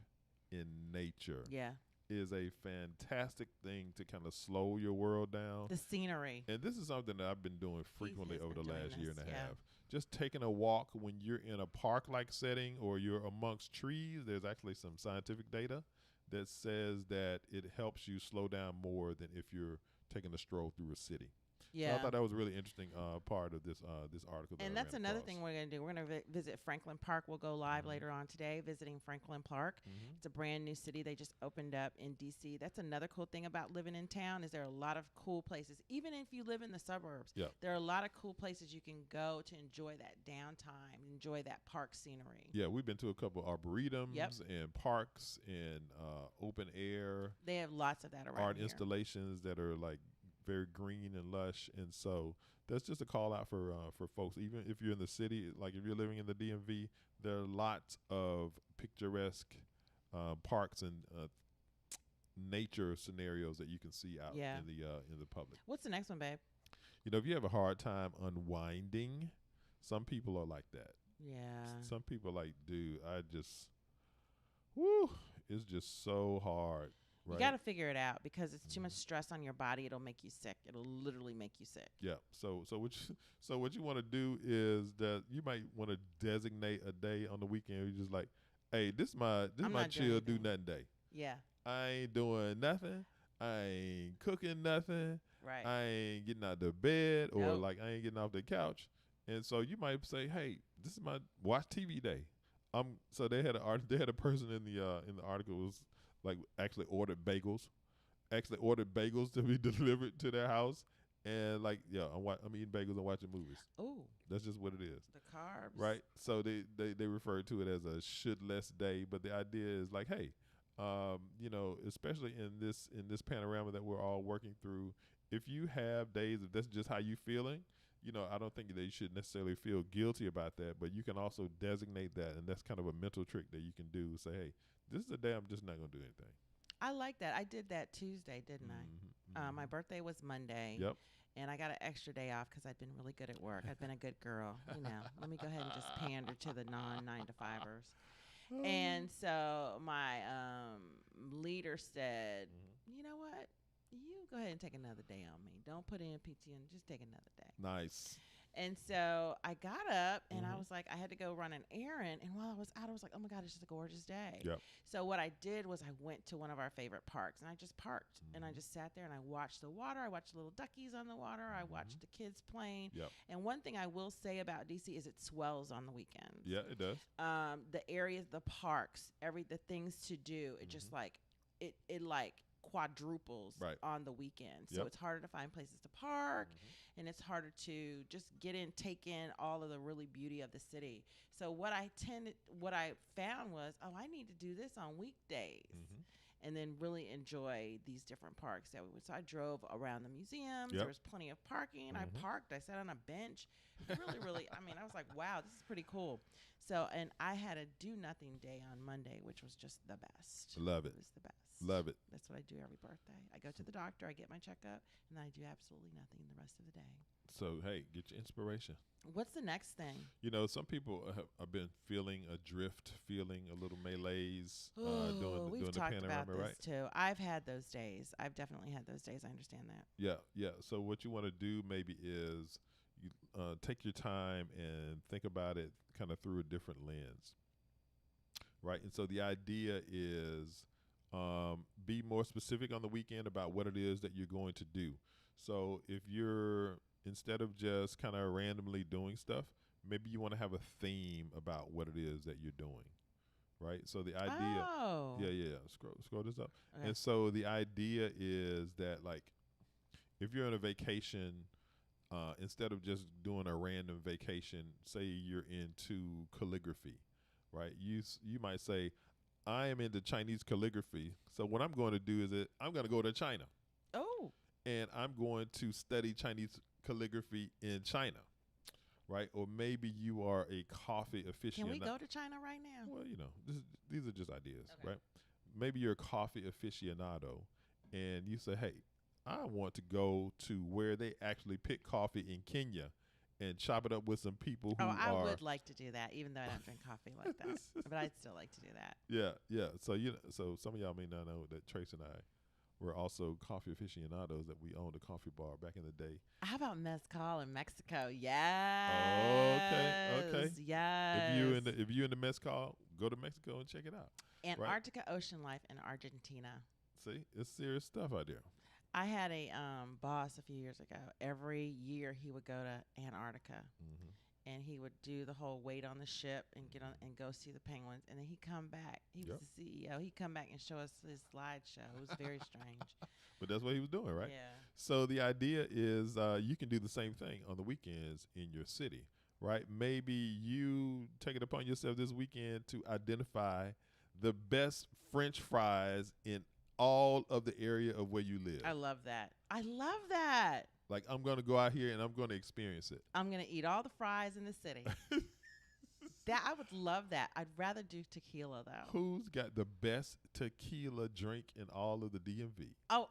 in nature Yeah. is a fantastic thing to kind of slow your world down. The scenery. And this is something that I've been doing frequently has over the been doing last year and this, a yeah. half. Just taking a walk when you're in a park-like setting or you're amongst trees. There's actually some scientific data that says that it helps you slow down more than if you're taking a stroll through a city. Yeah. So I thought that was a really interesting part of this article. That And I that's ran another across. thing we're going to do. We're going to visit Franklin Park. We'll go live Mhm. later on today visiting Franklin Park. Mhm. It's a brand new city. They just opened up in D.C. That's another cool thing about living in town is there are a lot of cool places. Even if you live in the suburbs, Yep. there are a lot of cool places you can go to enjoy that downtime, enjoy that park scenery. Yeah, we've been to a couple arboretums Yep. and parks and open air They have lots of that around art here. installations that are like very green and lush, and so that's just a call out for folks. Even if you're in the city, like if you're living in the DMV, there are lots of picturesque parks and nature scenarios that you can see out Yeah. in the public. What's the next one, babe? If you have a hard time unwinding, some people are like that. Yeah. Some people are like, dude, it's just so hard. Right? You got to figure it out because it's too much stress on your body. It'll make you sick. It'll literally make you sick. Yeah. So what you want to do is that you might want to designate a day on the weekend where you're just like, hey, this I'm my not doing chill do anything. nothing day. Yeah. I ain't doing nothing. I ain't cooking nothing. Right. I ain't getting out of bed, or Nope. like I ain't getting off the couch. And so you might say, hey, this is my watch TV day. So they had a person in the article was like actually ordered bagels to be delivered to their house, and like I'm eating bagels and watching movies. Ooh, That's just what it is, the carbs. right? So they refer to it as a should less day, but the idea is like, hey, especially in this panorama that we're all working through, if you have days, if that's just how you feeling, I don't think that you should necessarily feel guilty about that, but you can also designate that, and that's kind of a mental trick that you can do. Say, hey, this is a day I'm just not going to do anything. I like that. I did that Tuesday, didn't I? My birthday was Monday. Yep. And I got an extra day off because I'd been really good at work. I'd been a good girl. Let me go ahead and just pander to the non-9-to-5ers. And so my leader said, you know what? go ahead and take another day on me. Don't put in PT and just take another day. Nice. And so I got up and I Mhm. was like, I had to go run an errand. And while I was out, I was like, oh my God, it's just a gorgeous day. Yep. So what I did was I went to one of our favorite parks and I just parked and I Mhm. just sat there and I watched the water. I watched the little duckies on the water. I watched Mhm. the kids playing. Yep. And one thing I will say about DC is it swells on the weekends. Yeah, it does. The areas, the parks, the things to do, it just Mhm. like it like quadruples Right. on the weekend. So Yep. it's harder to find places to park Mhm. and it's harder to just take in all of the really beauty of the city. So what I found was, oh, I need to do this on weekdays. Mhm. And then really enjoy these different parks that we went. So I drove around the museums. Yep. There was plenty of parking. I Mhm. parked. I sat on a bench. Really, I mean, I was like, wow, this is pretty cool. So, and I had a do nothing day on Monday, which was just the best. Love it. It was the best. Love it. That's what I do every birthday. I go to the doctor, I get my checkup, and I do absolutely nothing the rest of the day. So, hey, get your inspiration. What's the next thing? You know, some people have been feeling adrift, feeling a little malaise Ooh, we've during the talked panorama, about this right? too. I've had those days. I've definitely had those days. I understand that. Yeah, yeah. So what you want to do maybe is you take your time and think about it kind of through a different lens, right? And so the idea is be more specific on the weekend about what it is that you're going to do. So if you're, instead of just kind of randomly doing stuff, maybe you want to have a theme about what it is that you're doing, right? So the idea, Oh. yeah. Scroll this up. Okay. And so the idea is that, like, if you're on a vacation, instead of just doing a random vacation, say you're into calligraphy, right? You might say, I am into Chinese calligraphy. So what I'm going to do is I'm going to go to China Oh. and I'm going to study Chinese calligraphy in China, right? Or maybe you are a coffee aficionado. Can we go to China right now? Well, you know, these are just ideas, Okay. right? Maybe you're a coffee aficionado and you say, hey, I want to go to where they actually pick coffee in Kenya and chop it up with some people who Oh, I are. would like to do that, even though I don't drink coffee like that. But I'd still like to do that. Yeah. So so some of y'all may not know that Trace and I were also coffee aficionados, that we owned a coffee bar back in the day. How about mezcal in Mexico? Yes. Okay. Yes. If you in the mezcal, go to Mexico and check it out. Antarctica Ocean Life in Argentina. See, it's serious stuff out there. I had a boss a few years ago. Every year he would go to Antarctica Mm-hmm. and he would do the whole wait on the ship and get on and go see the penguins. And then he'd come back. He was Yep. the CEO. He'd come back and show us his slideshow. It was very strange. But that's what he was doing, right? Yeah. So the idea is you can do the same thing on the weekends in your city, right? Maybe you take it upon yourself this weekend to identify the best French fries in all of the area of where you live. I love that. I love that. Like, I'm going to go out here and I'm going to experience it. I'm going to eat all the fries in the city. I would love that. I'd rather do tequila, though. Who's got the best tequila drink in all of the DMV? Oh,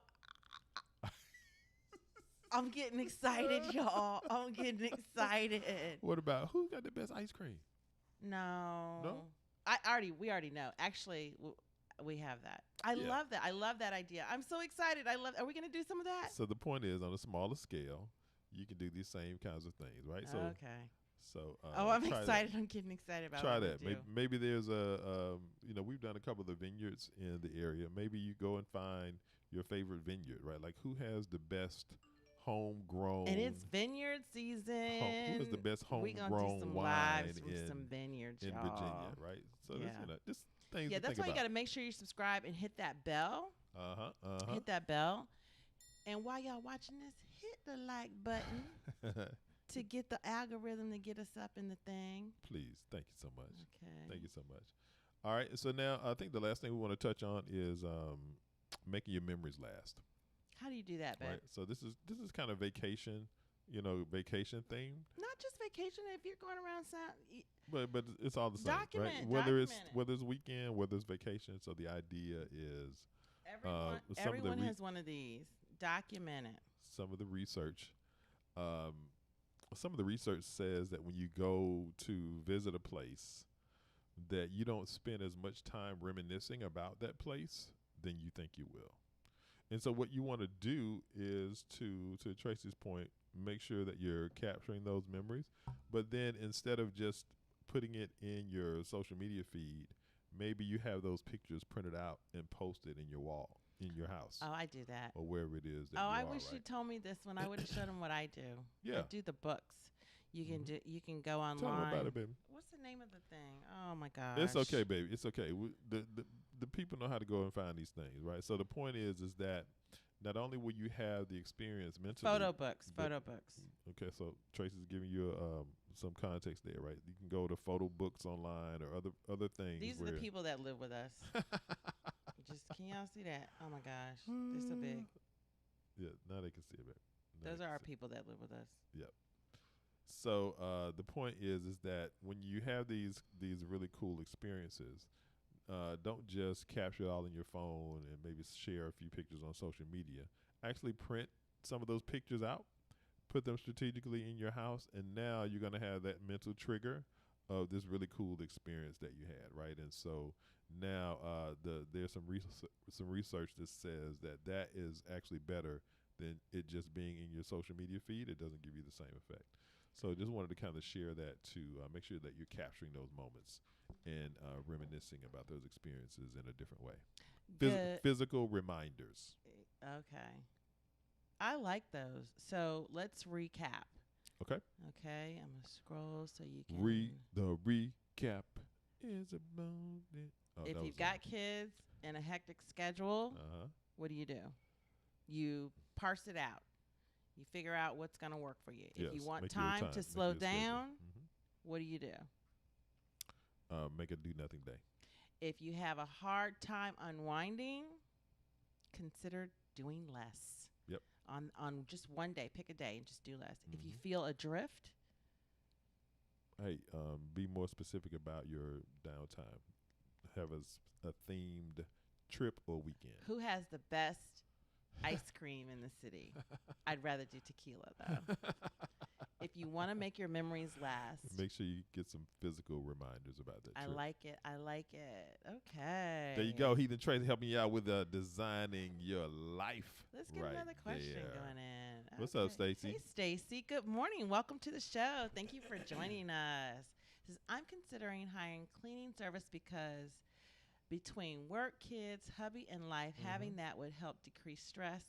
I'm getting excited, y'all. I'm getting excited. What about who got the best ice cream? No. No? We already know. Actually, we have that. I Yeah. love that. I love that idea. I'm so excited. Are we going to do some of that? So the point is, on a smaller scale, you can do these same kinds of things, right? So, Okay. so I'm try that. excited. I'm getting excited about Try what that. we do. Maybe there's we've done a couple of the vineyards in the area. Maybe you go and find your favorite vineyard, right? Like, who has the best homegrown? And it's vineyard season. Who has the best We're gonna do homegrown some wine lives from some vineyards, in y'all. Virginia, right? So Yeah. just things Yeah, to that's think why you got about. to make sure you subscribe and hit that bell. Hit that bell. And while y'all watching this, hit the like button to get the algorithm to get us up in the thing. Please, thank you so much. Okay. Thank you so much. All right, so now I think the last thing we want to touch on is making your memories last. How do you do that, babe? Right. So this is kind of vacation, vacation themed, Not just vacation. If you're going around but it's all the same, right? Document Whether it. it's weekend, whether it's vacation. So the idea is everyone has one of these. Document it. some of the research. Some of the research says that when you go to visit a place, that you don't spend as much time reminiscing about that place than you think you will. And so what you want to do is to Tracy's point, make sure that you're capturing those memories, but then instead of just putting it in your social media feed, maybe you have those pictures printed out and posted in your wall in your house Oh, I do that. or wherever it is that Oh, you I are, wish you right? told me this when I would have showed them what I do. Yeah. I do the books. You can Mhm. do. You can go online. Tell them about it, baby. What's the name of the thing? Oh my gosh. It's okay, baby. It's okay. The people know how to go and find these things, right? So the point is that not only will you have the experience mentally. Photo books. but- Photo books. Okay, so Tracy's giving you some context there, right? You can go to photo books online or other things. These are the people that live with us. Just can y'all see that? Oh my gosh, they're so big. Yeah, now they can see it, baby. Now Those they are can our see it. people that live with us. Yep. So the point is that when you have these really cool experiences, don't just capture it all in your phone and maybe share a few pictures on social media. Actually print some of those pictures out, put them strategically in your house, and now you're going to have that mental trigger of this really cool experience that you had, right? And so now there's some research that says that is actually better than it just being in your social media feed. It doesn't give you the same effect. So just wanted to kind of share that to make sure that you're capturing those moments and reminiscing about those experiences in a different way. Good. Physical reminders. Okay. I like those. So let's recap. Okay. Okay, I'm gonna scroll so you can. The recap is about it. Oh, If you've got kids and a hectic schedule, what do? You parse it out. You figure out what's going to work for you. If you want time to slow down, what do? Make a do nothing day. If you have a hard time unwinding, consider doing less. Yep. On just one day, pick a day and just do less. If you feel adrift, hey, be more specific about your downtime. Have a themed trip or weekend. who has the best ice cream in the city? I'd rather do tequila though. If you want to make your memories last, Make sure you get some physical reminders about that I trip. like it. I like it. Okay. There you go. Heathen Tracy helping you out with designing your life. Let's get right another question there. going in. What's up, Okay. Stacy? Hey, Stacy. Good morning. Welcome to the show. Thank you for joining us. Says, I'm considering hiring cleaning service because between work, kids, hubby, and life, having that would help decrease stress.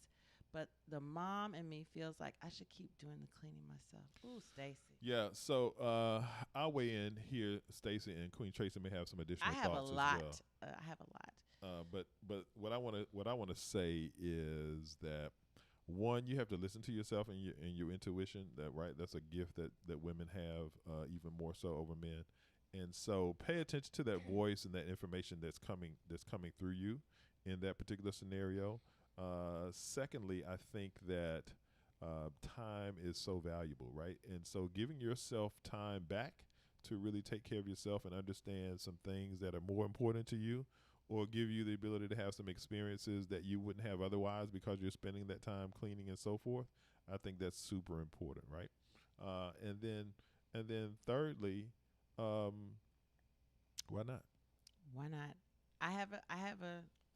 But the mom in me feels like I should keep doing the cleaning myself. Ooh, Stacy. Yeah, so I'll weigh in here. Stacy and Queen Tracy may have some additional I have a thoughts lot. as well. I have a lot. But what I want to say is that one, you have to listen to yourself and your intuition. That's a gift that women have even more so over men. And so pay attention to that voice and that information that's coming through you in that particular scenario. Secondly, I think that time is so valuable, right? And so giving yourself time back to really take care of yourself and understand some things that are more important to you, or give you the ability to have some experiences that you wouldn't have otherwise because you're spending that time cleaning and so forth. I think that's super important, right? And then thirdly, why not? Why not?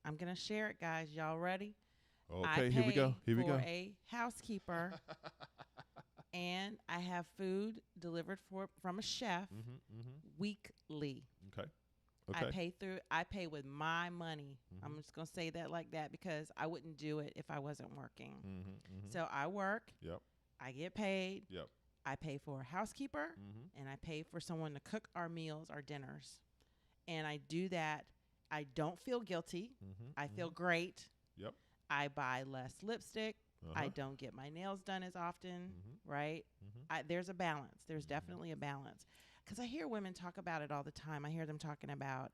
I'm going to share it, guys. Y'all ready? Okay, I here we go. pay Here we for go. a housekeeper, and I have food delivered from a chef weekly. Okay. Okay. I pay with my money. I'm just going to say that like that because I wouldn't do it if I wasn't working. So I work. Yep. I get paid. Yep. I pay for a housekeeper, and I pay for someone to cook our meals, our dinners. And I do that. I don't feel guilty. I feel great. Yep. I buy less lipstick. I don't get my nails done as often, right? There's a balance. There's definitely a balance. Because I hear women talk about it all the time. I hear them talking about,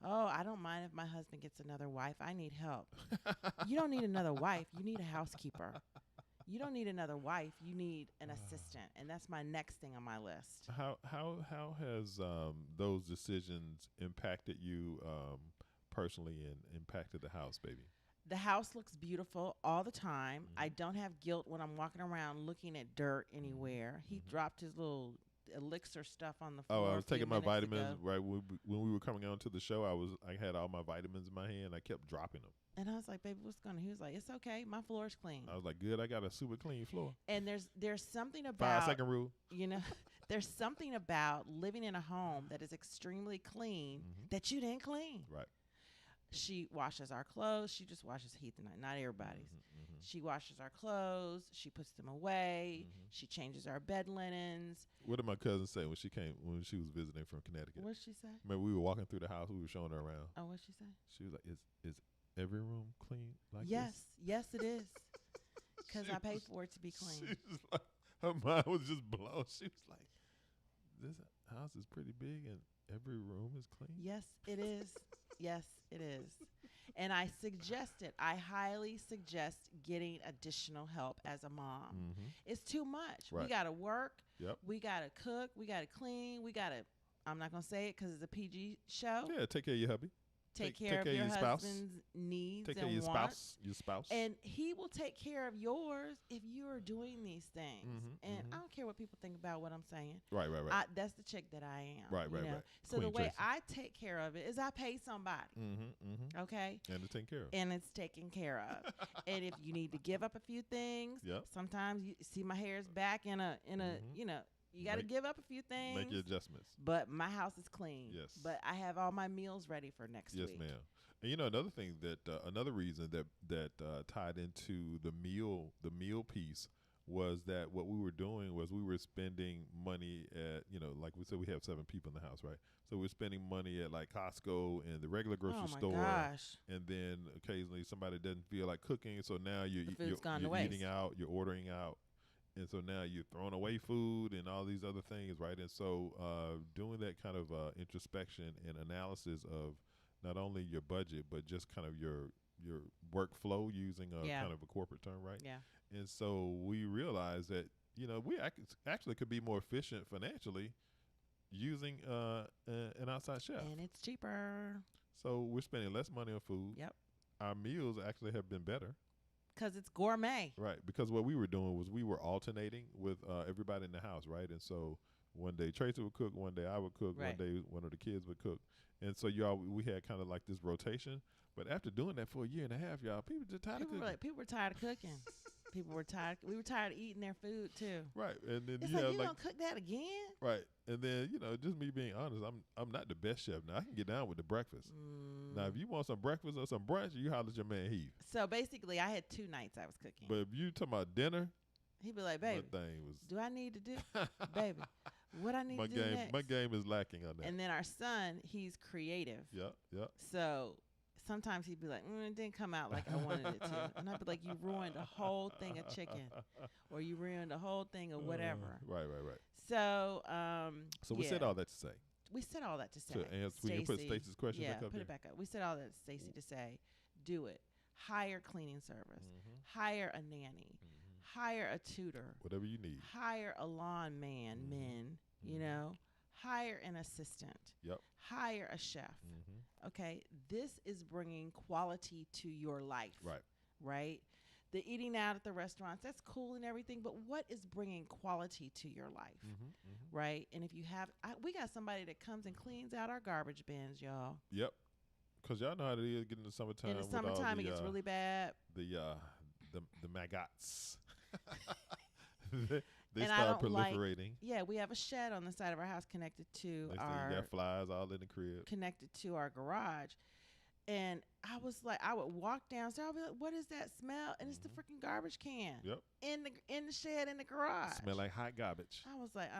oh, I don't mind if my husband gets another wife. I need help. You don't need another wife. You need a housekeeper. You don't need another wife. You need an assistant. And that's my next thing on my list. How has those decisions impacted you personally and impacted the house, baby? The house looks beautiful all the time. I don't have guilt when I'm walking around looking at dirt anywhere. He dropped his little elixir stuff on the floor. Oh, I was taking my vitamins ago. right when we were coming on to the show. I had all my vitamins in my hand. I kept dropping them. And I was like, baby, what's going on? He was like, it's okay. My floor's clean. I was like, good. I got a super clean floor. And there's something about 5-second rule. you know, there's something about living in a home that is extremely clean that you didn't clean. Right. She washes our clothes. She just washes Heath and I, not everybody's. She washes our clothes. She puts them away. She changes our bed linens. What did my cousin say when she was visiting from Connecticut? What'd she say? Remember, we were walking through the house. We were showing her around. Oh, what'd she say? She was like, "Is every room clean like Yes, this?" yes, it is. Because She I paid was- for it to be clean. She was like, her mind was just blown. She was like, "This house is pretty big and every room is clean." Yes, it is. Yes, it is. And I highly suggest getting additional help as a mom. It's too much. We Right. got to work. Yep. We got to cook. We got to clean. We got to, I'm not going to say it because it's a PG show. Yeah, take care of your hubby. Take take care of care of your your spouse. husband's needs Take care and of your wants. spouse. Your spouse. And he will take care of yours if you are doing these things. And I don't care what people think about what I'm saying. right. That's the chick that I am. Right, you right, know? right. So the Queen way Tracy. I take care of it is I pay somebody. Okay. And to take care of. And it's taken care of. And if you need to give up a few things, Yep. sometimes you see my hair's back in a you know, you got to Make- give up a few things. Make your adjustments. But my house is clean. Yes. But I have all my meals ready for next Yes, week. ma'am. And another thing that another reason that tied into the meal piece was that what we were doing was we were spending money at, like we said, we have 7 people in the house, right? So we're spending money at like Costco and the regular grocery Oh my store. gosh. And then occasionally somebody doesn't feel like cooking, so now you're food's gone to you're waste. eating out, you're ordering out. And so now you're throwing away food and all these other things, right? And so doing that kind of introspection and analysis of not only your budget, but just kind of your workflow, using a Yeah. kind of a corporate term, right? Yeah. And so we realized that, we actually could be more efficient financially using an outside chef. And it's cheaper So we're spending less money on food. Yep. Our meals actually have been better. because it's gourmet. Right, because what we were doing was we were alternating with everybody in the house, right? And so one day Tracy would cook, one day I would cook, Right. one day one of the kids would cook. And so we had kind of like this rotation. But after doing that for a year and a half, y'all, people just tired of cooking. People were tired of cooking. People were tired. We were tired of eating their food too. Right, and then It's you like have you like gonna cook that again? right, and then just me being honest, I'm not the best chef. Now I can get down with the breakfast. Now if you want some breakfast or some brunch, you holler at your man Heath. So basically, I had 2 nights I was cooking. But if you talking about dinner, He'd be like, my "Baby, thing was do I need to do, baby, what I need my to do game. next?" My game is lacking on that. And then our son, he's creative. Yep. So sometimes he'd be like, "It didn't come out like I wanted it to," and I'd be like, "You ruined a whole thing of chicken, or you ruined a whole thing of whatever." Right. So, So we said yeah. all that to say. We said all that to say. To answer, we can put Stacey, Stacey's question yeah, back up put there. it back up. We said all that to Stacey to say, do it. Hire cleaning service. Mm-hmm. Hire a nanny. Hire a tutor. Whatever you need. Hire a lawn man, men, you know. Hire an assistant. Yep. Hire a chef. Okay, this is bringing quality to your life. Right. Right? The eating out at the restaurants, that's cool and everything, but what is bringing quality to your life? Right? And if you have, we got somebody that comes and cleans out our garbage bins, y'all. Yep. Because y'all know how it is getting in the summertime. In the with all summertime, the, it gets really bad. The maggots. they And I start don't like- proliferating. Yeah, we have a shed on the side of our house connected to Next thing you got flies all in the crib. our garage. And I was like, I would walk downstairs. I'll be like, "What is that smell?" And it's the freaking garbage can Yep. in the shed in the garage. Smell like hot garbage. I was like,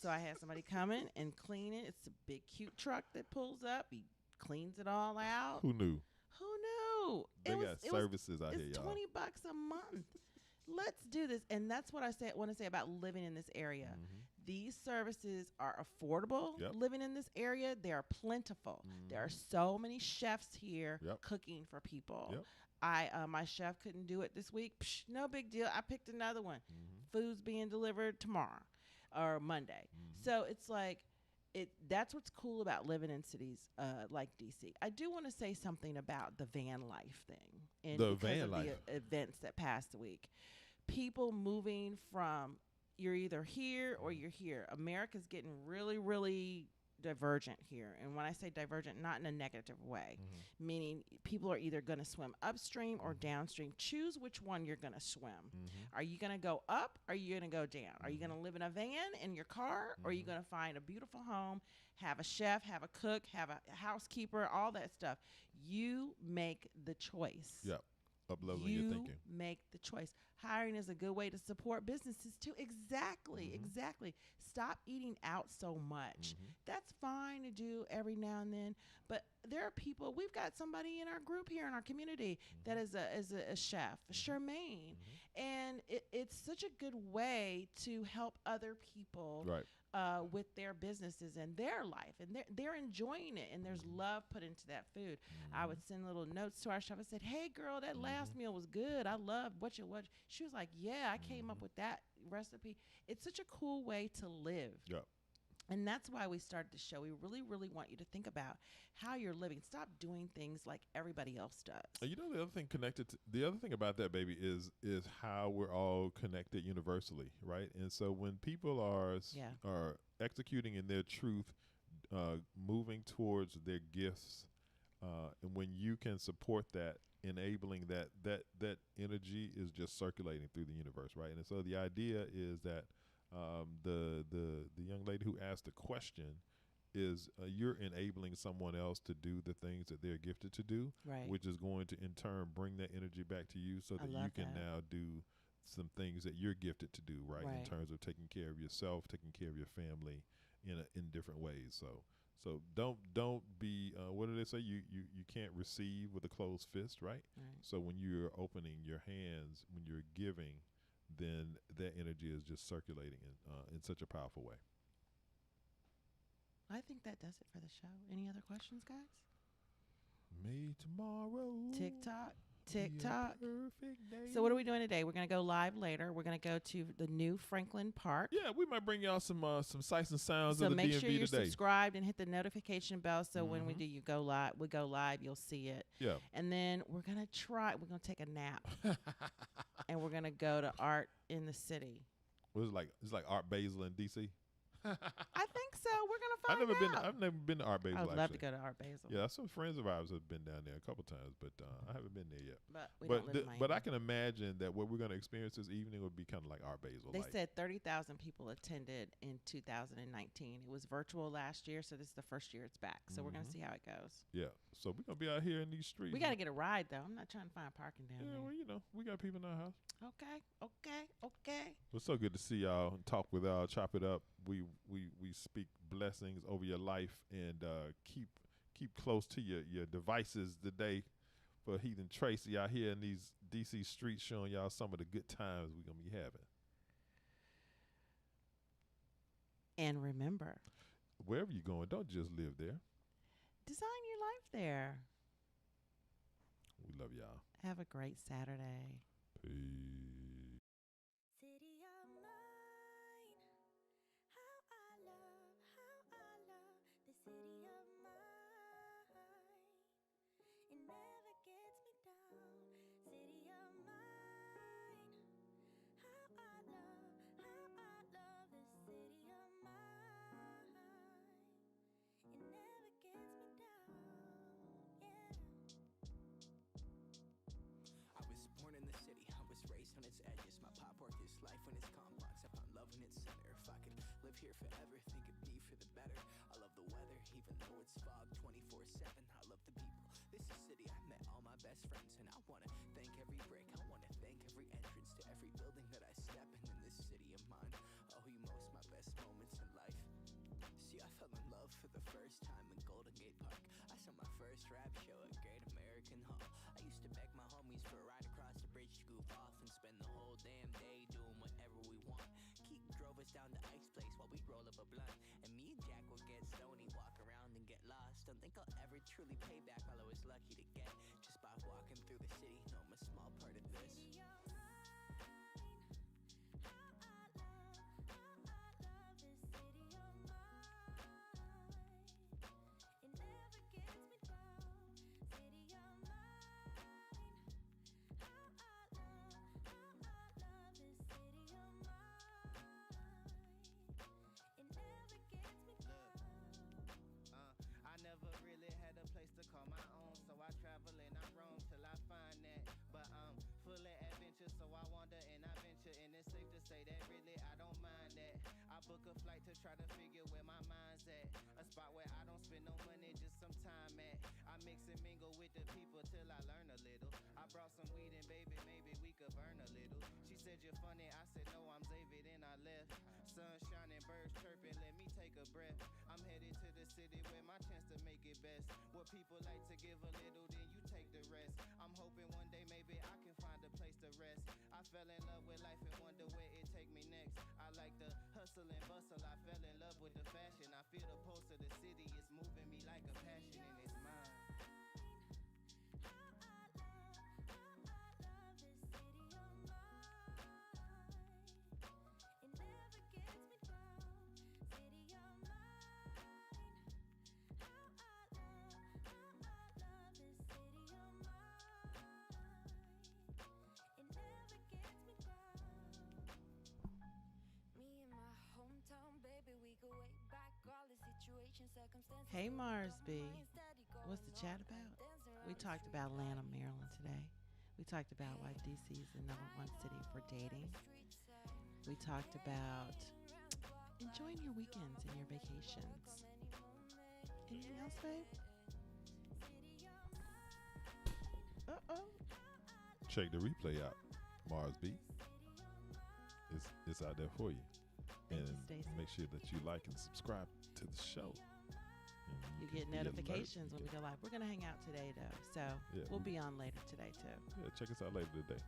So I had somebody come in and clean it. It's a big, cute truck that pulls up. He cleans it all out. Who knew? Who knew? They got services out here, It's y'all. $20 a month. Let's do this. And that's what I want to say about living in this area. These services are affordable. Yep. Living in this area, they are plentiful. There are so many chefs here Yep. cooking for people. Yep. My chef couldn't do it this week. Psh, no big deal. I picked another one. Food's being delivered tomorrow or Monday. So it's like that's what's cool about living in cities like DC. I do want to say something about the van life thing. And The because van of life. the events that passed the week. People moving from you're either here or you're here. America's getting really, really divergent here. And when I say divergent, not in a negative way, meaning people are either going to swim upstream or downstream. Choose which one you're going to swim. Are you going to go up? Or are you going to go down? Are you going to live in a van in your car? Or are you going to find a beautiful home, have a chef, have a cook, have a housekeeper, all that stuff? You make the choice. Yep. Up-leveling your thinking. You make the choice. Hiring is a good way to support businesses too. Exactly. Stop eating out so much. That's fine to do every now and then, but there are people. We've got somebody in our group here in our community that is a chef, Charmaine, and it's such a good way to help other people. Right. With their businesses and their life, and they're enjoying it, and there's love put into that food. I would send little notes to our chef. I said, "Hey, girl, that last meal was good. I love what you what." She was like, "Yeah, I came up with that recipe." It's such a cool way to live. Yep. And that's why we started the show. We really, really want you to think about how you're living. Stop doing things like everybody else does. And you know, the other thing about that, baby, is how we're all connected universally, right? And so when people are executing in their truth, moving towards their gifts, and when you can support that, enabling that energy is just circulating through the universe, right? And so the idea is that the young lady who asked the question is you're enabling someone else to do the things that they're gifted to do, Right. which is going to in turn bring that energy back to you so I that you love can that. now do some things that you're gifted to do, right? In Right. terms of taking care of yourself, taking care of your family in different ways. So don't be what do they say? You can't receive with a closed fist, right? Right. So when you're opening your hands, when you're giving, then that energy is just circulating in such a powerful way. I think that does it for the show. Any other questions, guys? May tomorrow TikTok. be a TikTok. perfect day. So what are we doing today? We're going to go live later. We're going to go to the new Franklin Park. Yeah, we might bring y'all some sights and sounds So of the make DMV sure you're today. subscribed and hit the notification bell so when we Mhm. do we go live, you'll see it. Yeah. And then we're going to take a nap and we're going to go to Art in the City. It's like Art Basel in DC. I think so. We're going to find out. I've never been to Art Basel. I would love to actually. go to Art Basel. Yeah, some friends of ours have been down there a couple times, but I haven't been there yet. But we don't live in Miami. But I can imagine that what we're going to experience this evening would be kind of like Art Basel. They said 30,000 people attended in 2019. It was virtual last year, so this is the first year it's back. So we're going to see how it goes. Yeah, so we're going to be out here in these streets. We got to get a ride, though. I'm not trying to find parking down Yeah, there. well, you know, we got people in our house. Okay. It's so good to see y'all and talk with y'all, chop it up. We speak blessings over your life and keep close to your devices today for Heathen Tracy out here in these DC streets showing y'all some of the good times we're going to be having. And remember, Wherever you're going, don't just live there. design your life there. We love y'all. Have a great Saturday. Peace. City of mine, how I love the city of mine. It never gets me down. City of mine, how I love the city of mine. It never gets me down. Yeah. I was born in the city, I was raised on its edges. My pop worked his life when it's complex. I found love in its center. If I could live here forever, think it'd be for the better. I love the weather, even though it's fog 24/7. I love the people. This is city I met all my best friends, and I wanna thank every brick. I wanna thank every entrance to every building that I step in this city of mine. Oh, you most my best moments in life. See, I fell in love for the first time in Golden Gate Park. I saw my first rap show at Great American Hall. I used to beg my homies for a ride across the bridge to goof off and spend the whole damn day doing whatever we want. Keith drove us down to Ice Place while we'd roll up a blunt. And me and Jack would get stoney, walk around and get lost. Don't think I'll ever truly pay back all I was lucky to get just by walking through the city. No, I'm a small part of this. City of mine, how I love the city of mine. It never gets me down. City of mine, how I love the city of mine. It never gets me down. book a flight to try to figure where my mind's at. A spot where I don't spend no money, just some time at. I mix and mingle with the people till I learn a little. I brought some weed and baby, maybe we could burn a little. She said you're funny, I said no, I'm Xavier, then I left. Sun shining, birds chirping, let me take a breath. I'm headed to the city where my chance to make it best. What people like to give a little, then you take the rest. I'm hoping one day maybe I can find a place to rest. I fell in love with life and wonder where it take me next. I like the hustle and bustle, I fell in love with the fashion. I feel the pulse of the city, it's moving me like a passion and it's mine. Hey Marsby, what's the chat about? We talked about Lanham, Maryland today. We talked about why DC is the #1 city for dating. We talked about enjoying your weekends and your vacations. Anything else, babe? Uh-oh. Check the replay out, Mars B. It's out there for you. Thank you, And Stacey. make sure that you like and subscribe to the show. And You can get be alert. notifications You when we can- go live. We're going to hang out today, though. So Yeah, we'll be on later today, too. Yeah, check us out later today.